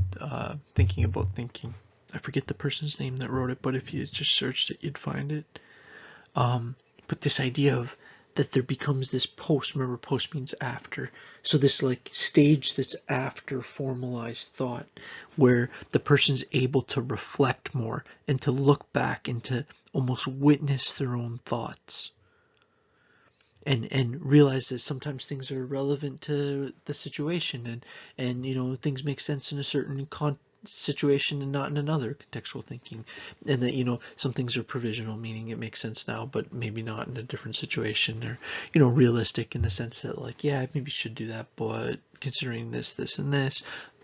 Thinking About Thinking. I forget the person's name that wrote it, but if you just searched it, you'd find it. But this idea of that there becomes this post, remember post means after, so this like stage that's after formalized thought, where the person's able to reflect more and to look back and to almost witness their own thoughts. And realize that sometimes things are relevant to the situation, and things make sense in a certain situation and not in another, contextual thinking, and that some things are provisional, meaning it makes sense now but maybe not in a different situation, or realistic in the sense that like, yeah, I maybe should do that, but considering this and this,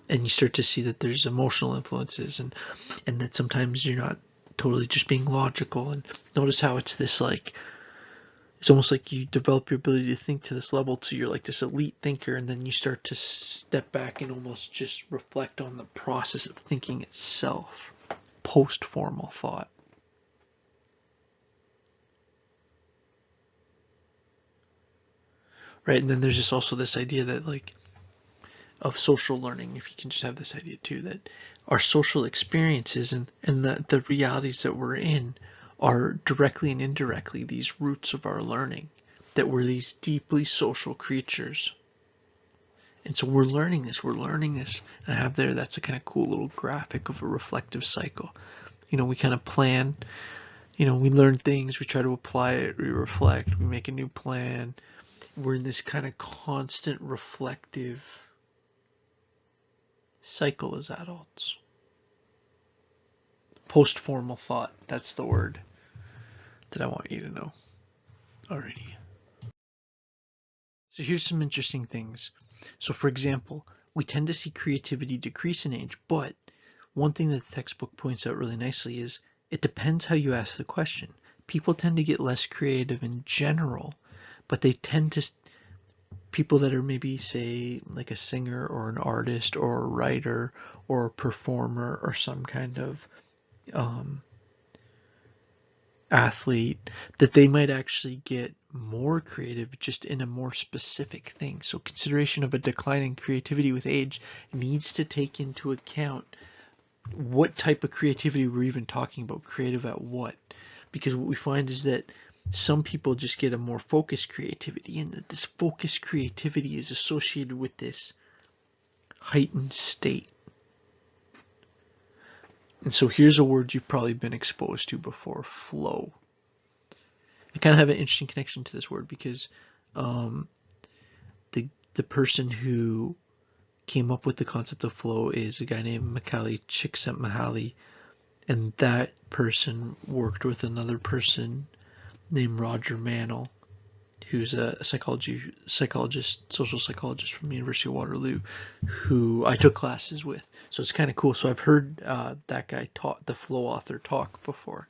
and you start to see that there's emotional influences, and that sometimes you're not totally just being logical. And notice how it's this like, it's almost like you develop your ability to think to this level, so you're like this elite thinker, and then you start to step back and almost just reflect on the process of thinking itself, post-formal thought. Right, and then there's also this idea that like of social learning, if you can just have this idea too, that our social experiences and the realities that we're in are directly and indirectly these roots of our learning, that we're these deeply social creatures. And so we're learning this. And I have there, that's a kind of cool little graphic of a reflective cycle. We kind of plan, we learn things, we try to apply it, we reflect, we make a new plan. We're in this kind of constant reflective cycle as adults. Post-formal thought, that's the word that I want you to know. Alrighty. So here's some interesting things. So for example, we tend to see creativity decrease in age, but one thing that the textbook points out really nicely is it depends how you ask the question. People tend to get less creative in general, but they tend to, people that are maybe say like a singer or an artist or a writer or a performer or some kind of athlete, that they might actually get more creative just in a more specific thing. So consideration of a decline in creativity with age needs to take into account what type of creativity we're even talking about, creative at what. Because what we find is that some people just get a more focused creativity, and that this focused creativity is associated with this heightened state. And so here's a word you've probably been exposed to before, flow. I kind of have an interesting connection to this word because the person who came up with the concept of flow is a guy named Csikszentmihalyi, and that person worked with another person named Roger Manel, who's a psychologist, social psychologist from the University of Waterloo, who I took classes with. So it's kind of cool. So I've heard that guy talk, the flow author, talk before.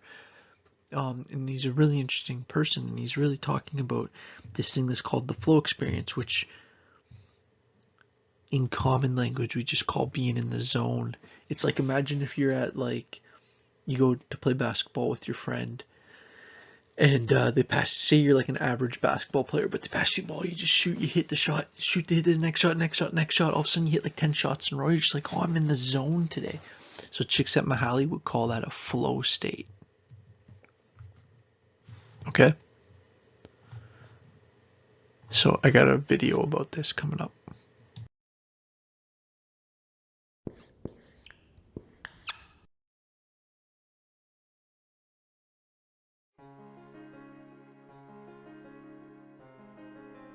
And he's a really interesting person, and he's really talking about this thing that's called the flow experience, which in common language we just call being in the zone. It's like, imagine if you're at like, you go to play basketball with your friend, and they pass, say you're like an average basketball player, but they pass you the ball, you just shoot, you hit the shot, shoot, they hit the next shot, all of a sudden you hit like 10 shots in a row, you're just like, oh, I'm in the zone today. So Csikszentmihalyi would call that a flow state. Okay? So I got a video about this coming up.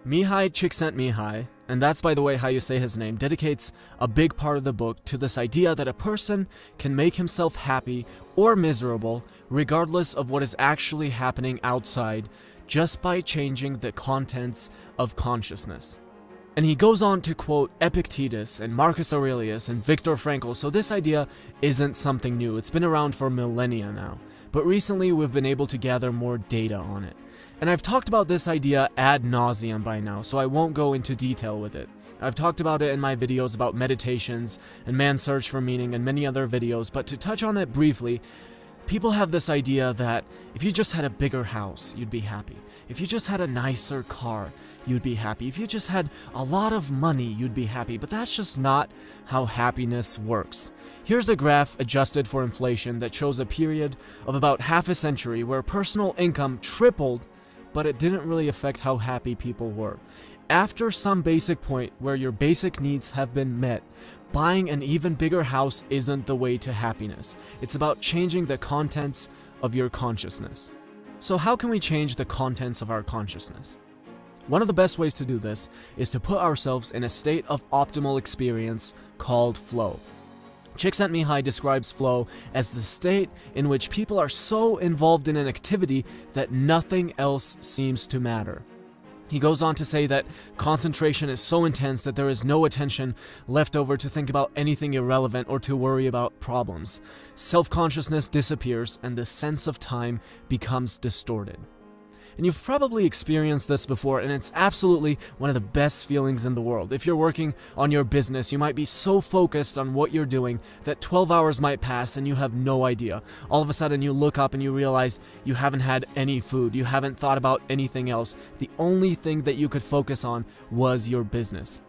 Mihai Csikszentmihalyi, and that's by the way how you say his name, dedicates a big part of the book to this idea that a person can make himself happy or miserable regardless of what is actually happening outside just by changing the contents of consciousness. And he goes on to quote Epictetus and Marcus Aurelius and Viktor Frankl, so this idea isn't something new. It's been around for millennia now, but recently we've been able to gather more data on it. And I've talked about this idea ad nauseum by now, so I won't go into detail with it. I've talked about it in my videos about meditations and man's search for meaning and many other videos, but to touch on it briefly, people have this idea that if you just had a bigger house, you'd be happy. If you just had a nicer car, you'd be happy. If you just had a lot of money, you'd be happy. But that's just not how happiness works. Here's a graph adjusted for inflation that shows a period of about half a century where personal income tripled, but it didn't really affect how happy people were. After some basic point where your basic needs have been met, buying an even bigger house isn't the way to happiness. It's about changing the contents of your consciousness. So how can we change the contents of our consciousness? One of the best ways to do this is to put ourselves in a state of optimal experience called flow. Csikszentmihalyi describes flow as the state in which people are so involved in an activity that nothing else seems to matter. He goes on to say that concentration is so intense that there is no attention left over to think about anything irrelevant or to worry about problems. Self-consciousness disappears and the sense of time becomes distorted. And you've probably experienced this before, and it's absolutely one of the best feelings in the world. If you're working on your business, you might be so focused on what you're doing that 12 hours might pass and you have no idea. All of a sudden you look up and you realize you haven't had any food, you haven't thought about anything else. The only thing that you could focus on was your business.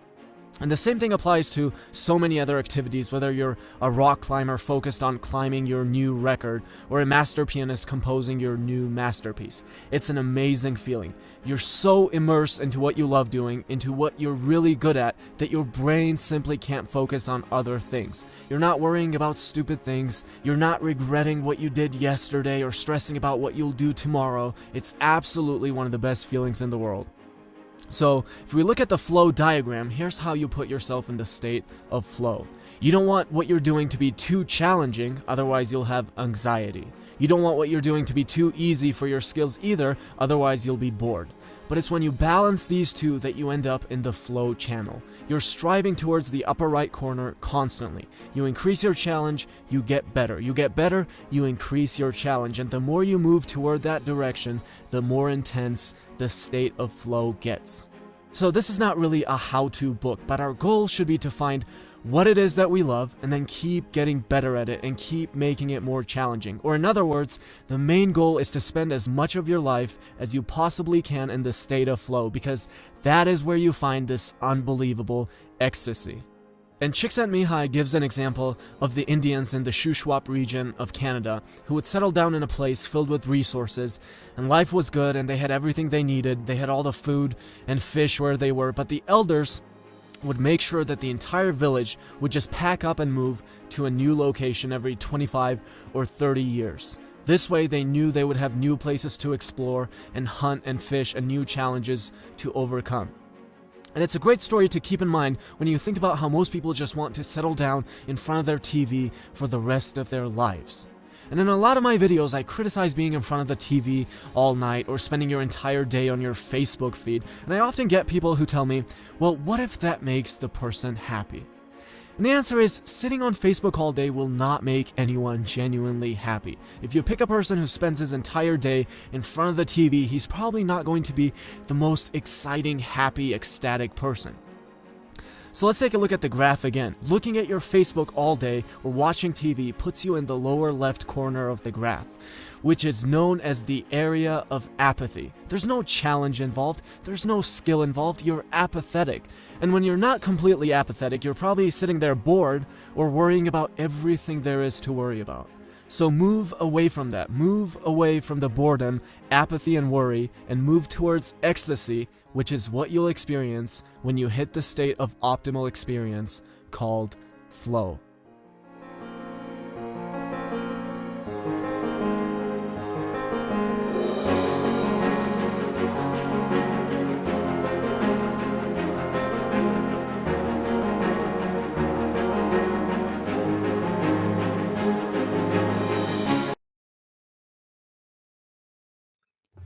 And the same thing applies to so many other activities, whether you're a rock climber focused on climbing your new record or a master pianist composing your new masterpiece. It's an amazing feeling. You're so immersed into what you love doing, into what you're really good at, that your brain simply can't focus on other things. You're not worrying about stupid things. You're not regretting what you did yesterday or stressing about what you'll do tomorrow. It's absolutely one of the best feelings in the world. So, if we look at the flow diagram, here's how you put yourself in the state of flow. You don't want what you're doing to be too challenging, otherwise you'll have anxiety. You don't want what you're doing to be too easy for your skills either, otherwise you'll be bored. But it's when you balance these two that you end up in the flow channel. You're striving towards the upper right corner constantly. You increase your challenge, you get better. You get better, you increase your challenge. And the more you move toward that direction, the more intense the state of flow gets. So this is not really a how-to book, but our goal should be to find what it is that we love and then keep getting better at it and keep making it more challenging. Or in other words, the main goal is to spend as much of your life as you possibly can in the state of flow, because that is where you find this unbelievable ecstasy. And Csikszentmihalyi gives an example of the Indians in the Shuswap region of Canada who would settle down in a place filled with resources, and life was good and they had everything they needed. They had all the food and fish where they were, but the elders would make sure that the entire village would just pack up and move to a new location every 25 or 30 years. This way they knew they would have new places to explore and hunt and fish and new challenges to overcome. And it's a great story to keep in mind when you think about how most people just want to settle down in front of their TV for the rest of their lives. And in a lot of my videos, I criticize being in front of the TV all night or spending your entire day on your Facebook feed. And I often get people who tell me, well, what if that makes the person happy? And the answer is, sitting on Facebook all day will not make anyone genuinely happy. If you pick a person who spends his entire day in front of the TV, he's probably not going to be the most exciting, happy, ecstatic person. So let's take a look at the graph again. Looking at your Facebook all day or watching TV puts you in the lower left corner of the graph, which is known as the area of apathy. There's no challenge involved, there's no skill involved, you're apathetic. And when you're not completely apathetic, you're probably sitting there bored or worrying about everything there is to worry about. So move away from that. Move away from the boredom, apathy, and worry, and move towards ecstasy, which is what you'll experience when you hit the state of optimal experience called flow.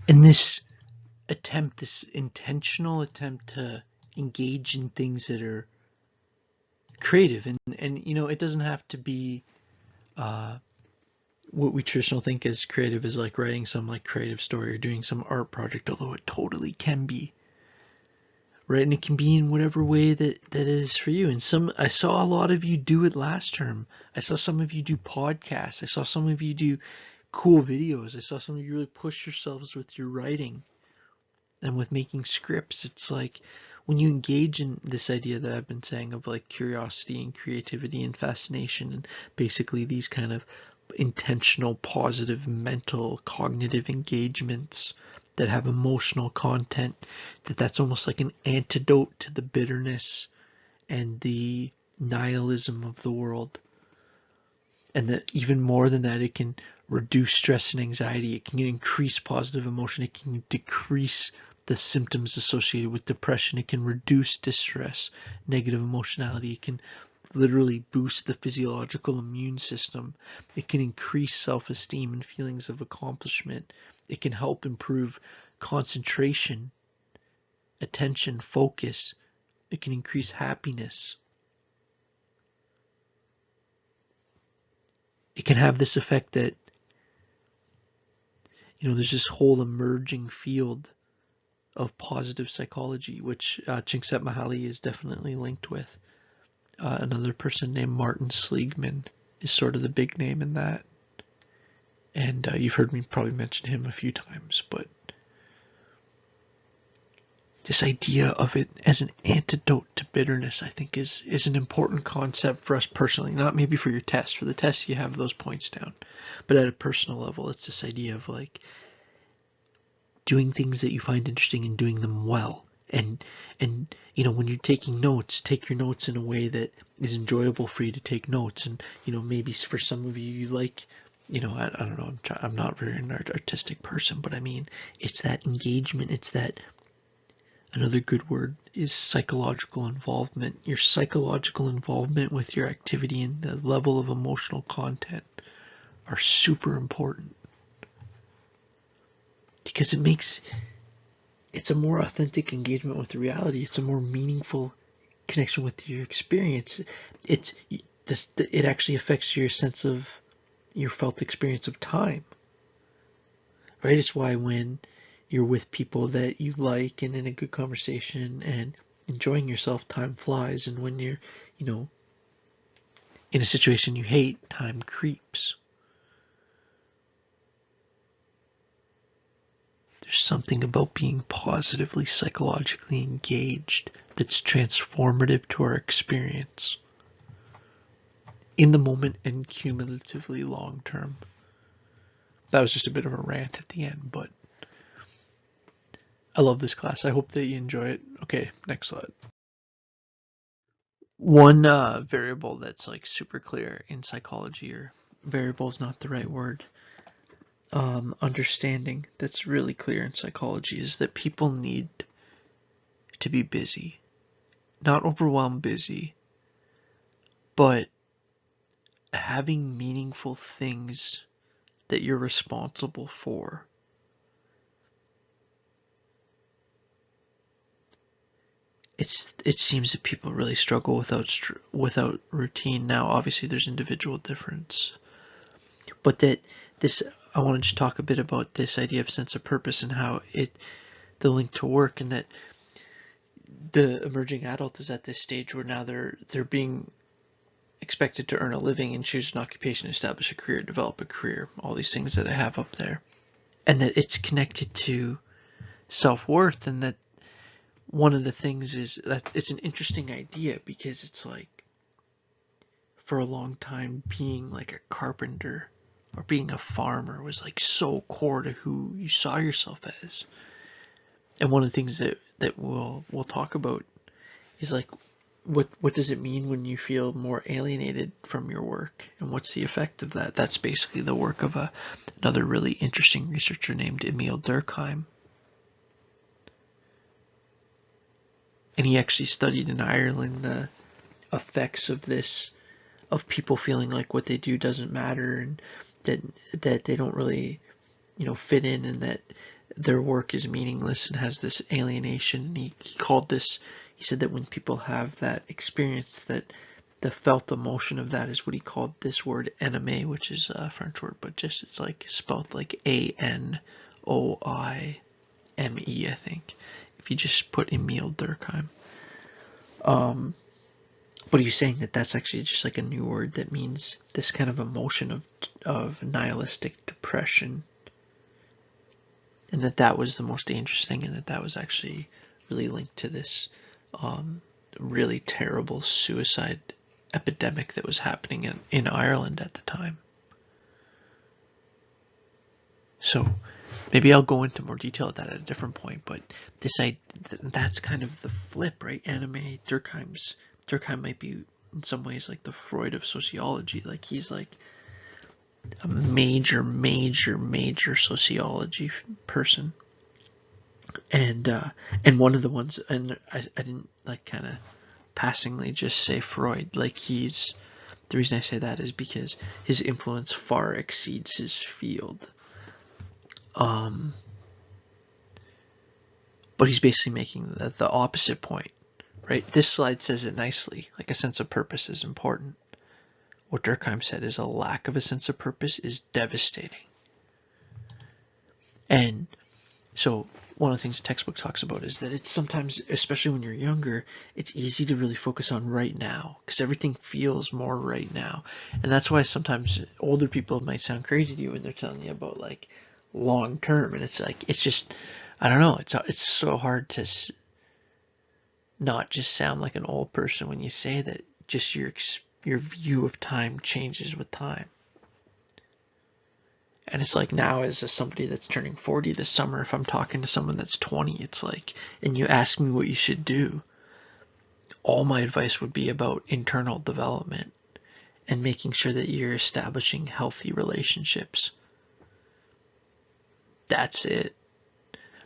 And this intentional attempt to engage in things that are creative, and it doesn't have to be what we traditionally think as creative is like writing some like creative story or doing some art project, although it totally can be, right? And it can be in whatever way that is for you. And I saw a lot of you do it last term. I saw some of you do podcasts. I saw some of you do cool videos. I saw some of you really push yourselves with your writing and with making scripts. It's like when you engage in this idea that I've been saying of like curiosity and creativity and fascination, and basically these kind of intentional, positive, mental, cognitive engagements that have emotional content, that's almost like an antidote to the bitterness and the nihilism of the world. And that even more than that, it can reduce stress and anxiety. It can increase positive emotion. It can decrease the symptoms associated with depression. It can reduce distress, negative emotionality. It can literally boost the physiological immune system. It can increase self-esteem and feelings of accomplishment. It can help improve concentration, attention, focus. It can increase happiness. It can have this effect that, there's this whole emerging field of positive psychology, which Csikszentmihalyi is definitely linked with. Another person named Martin Seligman is sort of the big name in that. And you've heard me probably mention him a few times, but this idea of it as an antidote to bitterness, I think, is an important concept for us personally. Not maybe for your test. For the test, you have those points down. But at a personal level, it's this idea of like doing things that you find interesting and doing them well. And when you're taking notes, take your notes in a way that is enjoyable for you to take notes. And maybe for some of you like, I don't know, I'm not very an artistic person, but I mean, it's that engagement. It's that, another good word is psychological involvement. Your psychological involvement with your activity and the level of emotional content are super important, because it's a more authentic engagement with reality. It's a more meaningful connection with your experience. It actually affects your sense of your felt experience of time, right? It's why when you're with people that you like and in a good conversation and enjoying yourself, time flies. And when you're, in a situation you hate, time creeps. There's something about being positively psychologically engaged that's transformative to our experience in the moment and cumulatively long term. That was just a bit of a rant at the end, but I love this class. I hope that you enjoy it. Okay, next slide. One variable that's like super clear in psychology, or variable is not the right word, understanding that's really clear in psychology, is that people need to be busy. Not overwhelmed busy, but having meaningful things that you're responsible for. It seems that people really struggle without routine. Now, obviously, there's individual difference, but I want to just talk a bit about this idea of sense of purpose and how the link to work, and that the emerging adult is at this stage where now they're being expected to earn a living and choose an occupation, establish a career, develop a career, all these things that I have up there, and that it's connected to self-worth. And that one of the things is that it's an interesting idea, because it's like, for a long time, being like a carpenter or being a farmer was like so core to who you saw yourself as. And one of the things that we'll talk about is like, what does it mean when you feel more alienated from your work, and what's the effect of that? That's basically the work of another really interesting researcher named Emil Durkheim. And he actually studied in Ireland the effects of this, of people feeling like what they do doesn't matter, and that they don't really, fit in, and that their work is meaningless and has this alienation. And he called this, he said that when people have that experience, that the felt emotion of that is what he called this word ennemi, which is a French word, but just it's like spelled like Anoime, I think, if you just put Emil Durkheim. But he's saying that that's actually just like a new word that means this kind of emotion of nihilistic depression, and that was the most dangerous thing, and that was actually really linked to this really terrible suicide epidemic that was happening in Ireland at the time. So maybe I'll go into more detail at that at a different point, but that's kind of the flip, right? Durkheim might be in some ways like the Freud of sociology. Like he's like a major sociology person. And one of the ones, and I didn't like kind of passingly just say Freud. Like the reason I say that is because his influence far exceeds his field. But he's basically making the opposite point, right? This slide says it nicely, like a sense of purpose is important. What Durkheim said is a lack of a sense of purpose is devastating. And so one of the things the textbook talks about is that it's sometimes, especially when you're younger, it's easy to really focus on right now because everything feels more right now. And that's why sometimes older people might sound crazy to you when they're telling you about like long term. And it's like, it's just, I don't know, it's so hard to not just sound like an old person when you say that just your view of time changes with time. And it's like now as somebody that's turning 40 this summer, if I'm talking to someone that's 20, it's like, and you ask me what you should do, all my advice would be about internal development and making sure that you're establishing healthy relationships. That's it,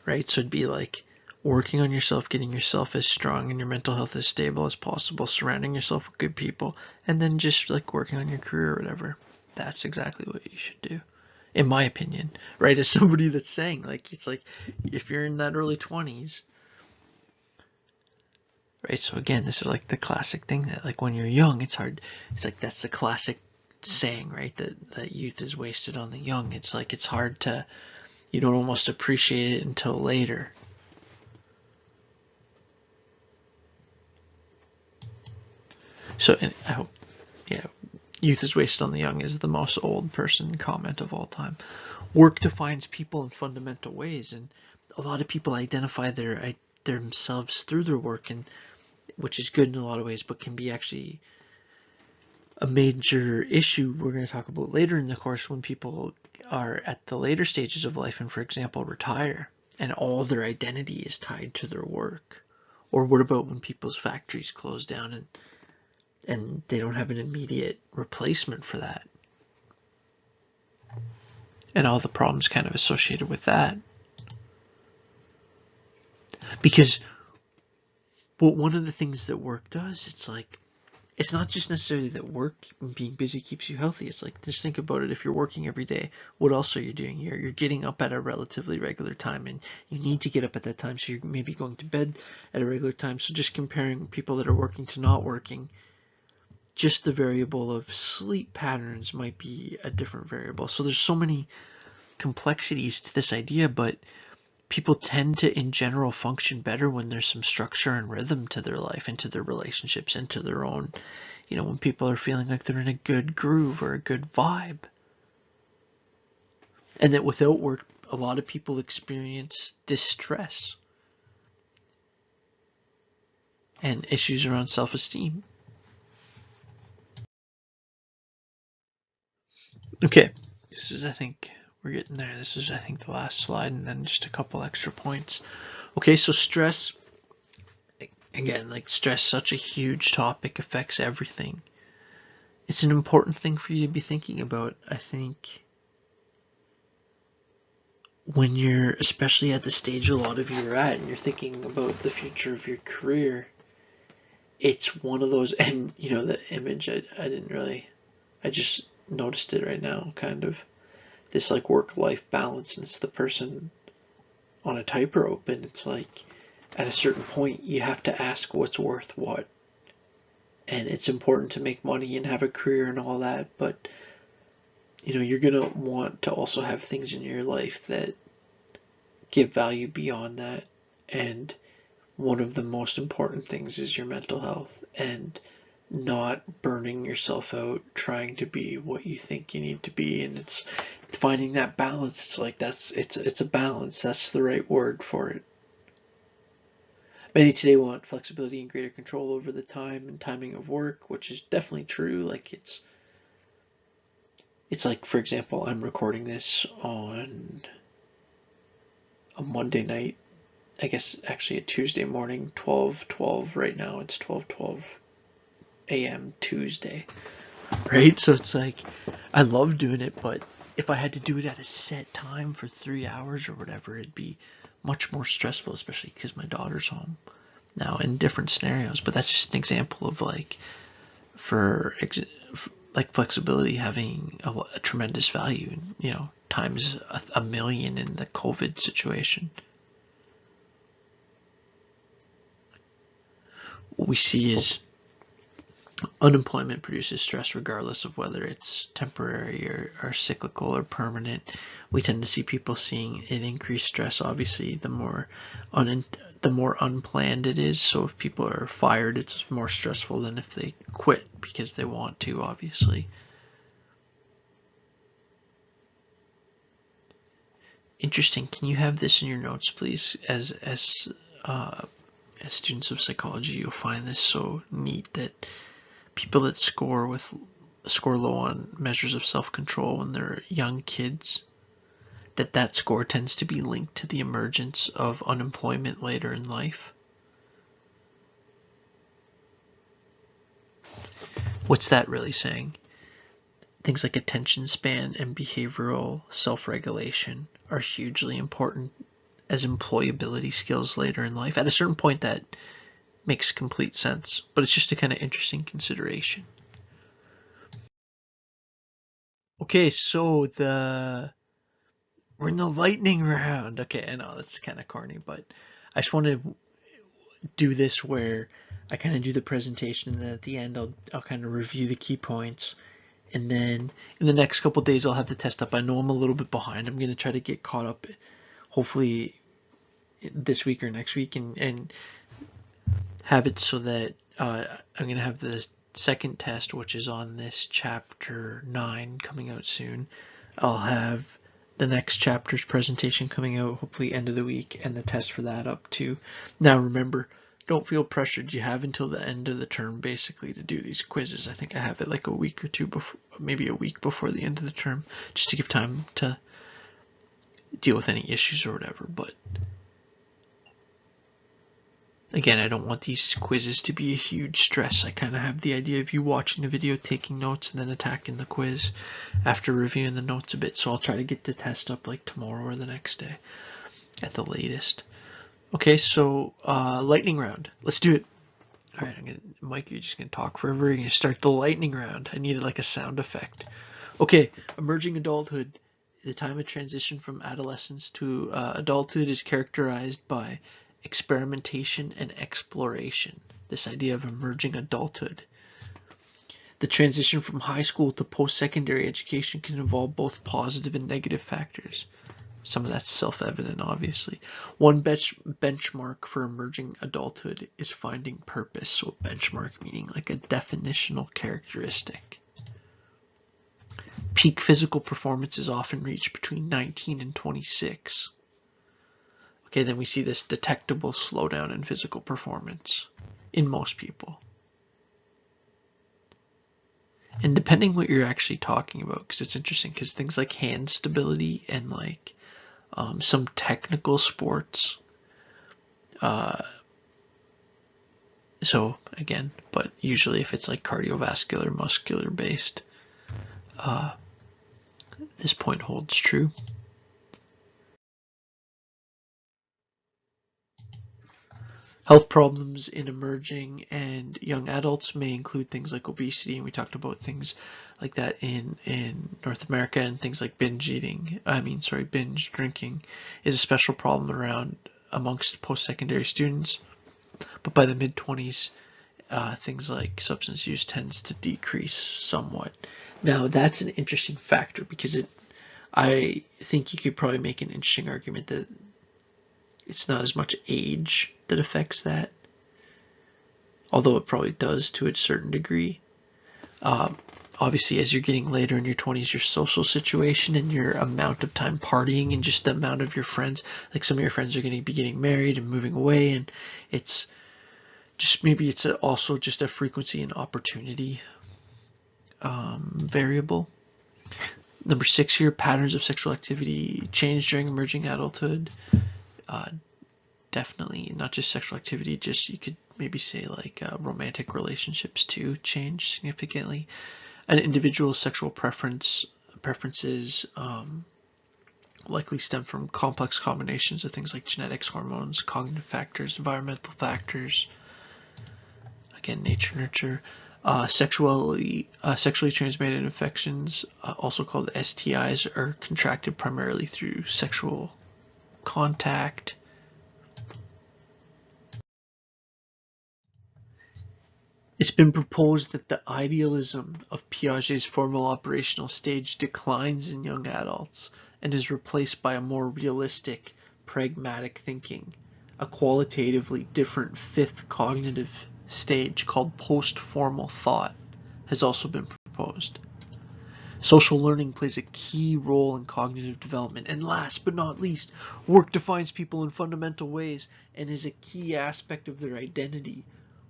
right? So it'd be like working on yourself, getting yourself as strong and your mental health as stable as possible, surrounding yourself with good people, and then just like working on your career or whatever. That's exactly what you should do, in my opinion, right? As somebody that's saying, like, it's like if you're in that early 20s, right? So again, this is like the classic thing that like when you're young, it's hard. It's like that's the classic saying, right? That youth is wasted on the young. It's like it's hard to, you don't almost appreciate it until later. So I hope, youth is wasted on the young is the most old person comment of all time. Work defines people in fundamental ways, and a lot of people identify themselves through their work, and which is good in a lot of ways, but can be actually a major issue we're going to talk about later in the course when people are at the later stages of life and, for example, retire, and all their identity is tied to their work. Or what about when people's factories close down and they don't have an immediate replacement for that, and all the problems kind of associated with that? Because one of the things that work does, it's like, it's not just necessarily that work and being busy keeps you healthy. It's like, just think about it. If you're working every day, what else are you doing? You're getting up at a relatively regular time, and you need to get up at that time, so you're maybe going to bed at a regular time. So just comparing people that are working to not working, just the variable of sleep patterns might be a different variable. So there's so many complexities to this idea, but people tend to, in general, function better when there's some structure and rhythm to their life and to their relationships and to their own, when people are feeling like they're in a good groove or a good vibe. And that without work, a lot of people experience distress and issues around self-esteem. Okay, This is, I think, we're getting there. This is, I think, the last slide, and then just a couple extra points. Okay, so stress, again, like stress, such a huge topic, affects everything. It's an important thing for you to be thinking about, I think, when you're, especially at the stage a lot of you are at, and you're thinking about the future of your career. It's one of those, and you know, the image, I didn't really, I just noticed it right now, kind of, this like work-life balance, and it's the person on a tightrope, and it's like, at a certain point, you have to ask what's worth what. And it's important to make money and have a career and all that, but you know, you're gonna want to also have things in your life that give value beyond that. And one of the most important things is your mental health, and not burning yourself out trying to be what you think you need to be. And it's finding that balance. It's like, it's a balance. That's the right word for it. Many today want flexibility and greater control over the time and timing of work, which is definitely true. Like it's like, for example, I'm recording this on a Monday night, I guess actually a Tuesday morning, 12:12 right now. It's 12:12 a.m. Tuesday, right? So it's like, I love doing it, but if I had to do it at a set time for 3 hours or whatever, it'd be much more stressful, especially because my daughter's home now, in different scenarios. But that's just an example of like, for like flexibility having a tremendous value, you know, times a million in the COVID situation. What we see is unemployment produces stress regardless of whether it's temporary or cyclical or permanent. We tend to see people seeing an increased stress, obviously, the more unplanned it is. So if people are fired, it's more stressful than if they quit because they want to, obviously. Interesting. Can you have this in your notes, please? As students of psychology, you'll find this so neat, that people that score low on measures of self-control when they're young kids, that score tends to be linked to the emergence of unemployment later in life. What's that really saying? Things like attention span and behavioral self-regulation are hugely important as employability skills later in life. At a certain point, that makes complete sense, but it's just a kind of interesting consideration. Okay, so we're in the lightning round. Okay, I know that's kind of corny, but I just want to do this where I kind of do the presentation, and then at the end I'll kind of review the key points, and then in the next couple of days I'll have the test up. I know I'm a little bit behind. I'm going to try to get caught up, hopefully this week or next week, and have it so that I'm going to have the second test, which is on this chapter 9, coming out soon. I'll have the next chapter's presentation coming out hopefully end of the week, and the test for that up too. Now remember, don't feel pressured. You have until the end of the term basically to do these quizzes. I think I have it like a week or two before, maybe a week before the end of the term, just to give time to deal with any issues or whatever. But again, I don't want these quizzes to be a huge stress. I kind of have the idea of you watching the video, taking notes, and then attacking the quiz after reviewing the notes a bit. So I'll try to get the test up like tomorrow or the next day at the latest. Okay, so lightning round. Let's do it. All right, Mike, you're just going to talk forever. You're going to start the lightning round. I needed like a sound effect. Okay, emerging adulthood. The time of transition from adolescence to adulthood is characterized by experimentation and exploration. This idea of emerging adulthood. The transition from high school to post-secondary education can involve both positive and negative factors. Some of that's self-evident, obviously. One benchmark for emerging adulthood is finding purpose. So benchmark meaning like a definitional characteristic. Peak physical performance is often reached between 19 and 26. Okay, then we see this detectable slowdown in physical performance in most people. And depending what you're actually talking about, because it's interesting, because things like hand stability and like some technical sports, so again, but usually if it's like cardiovascular, muscular based, this point holds true. Health problems in emerging and young adults may include things like obesity, and we talked about things like that in North America, and things like binge drinking is a special problem around amongst post-secondary students. But by the mid-20s, things like substance use tends to decrease somewhat. Now, that's an interesting factor because I think you could probably make an interesting argument that it's not as much age that affects that, although it probably does to a certain degree. Obviously, as you're getting later in your 20s, your social situation and your amount of time partying and just the amount of your friends, like some of your friends are going to be getting married and moving away, and it's just maybe it's also just a frequency and opportunity variable. Number 6 here, patterns of sexual activity change during emerging adulthood. Definitely not just sexual activity, just you could maybe say like romantic relationships too change significantly. An individual's sexual preferences likely stem from complex combinations of things like genetics, hormones, cognitive factors, environmental factors, again, nature, nurture. Sexually transmitted infections, also called STIs, are contracted primarily through sexual contact. It's been proposed that the idealism of Piaget's formal operational stage declines in young adults and is replaced by a more realistic, pragmatic thinking. A qualitatively different fifth cognitive stage called post-formal thought has also been proposed. Social learning plays a key role in cognitive development. And last but not least, work defines people in fundamental ways and is a key aspect of their identity.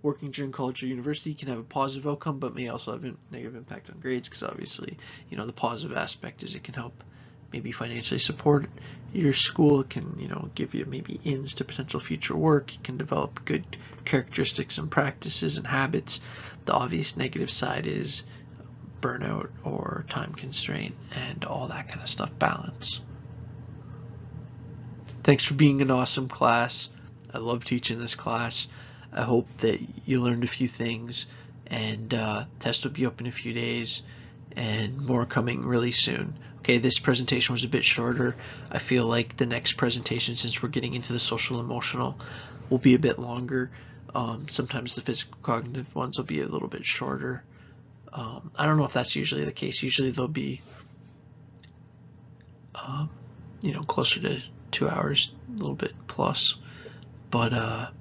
Working during college or university can have a positive outcome, but may also have a negative impact on grades, because obviously, the positive aspect is it can help maybe financially support your school. It can, give you maybe ins to potential future work. It can develop good characteristics and practices and habits. The obvious negative side is burnout or time constraint and all that kind of stuff. Balance. Thanks for being an awesome class. I love teaching this class. I hope that you learned a few things, and test will be up in a few days and more coming really soon. Okay, this presentation was a bit shorter. I feel like the next presentation, since we're getting into the social emotional, will be a bit longer. Sometimes the physical cognitive ones will be a little bit shorter. I don't know if that's usually the case. Usually they'll be closer to 2 hours, a little bit plus. But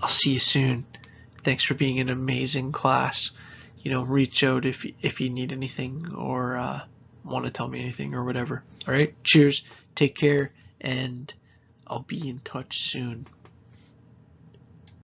I'll see you soon. Thanks for being an amazing class. Reach out if you need anything or want to tell me anything or whatever. All right, cheers, take care, and I'll be in touch soon.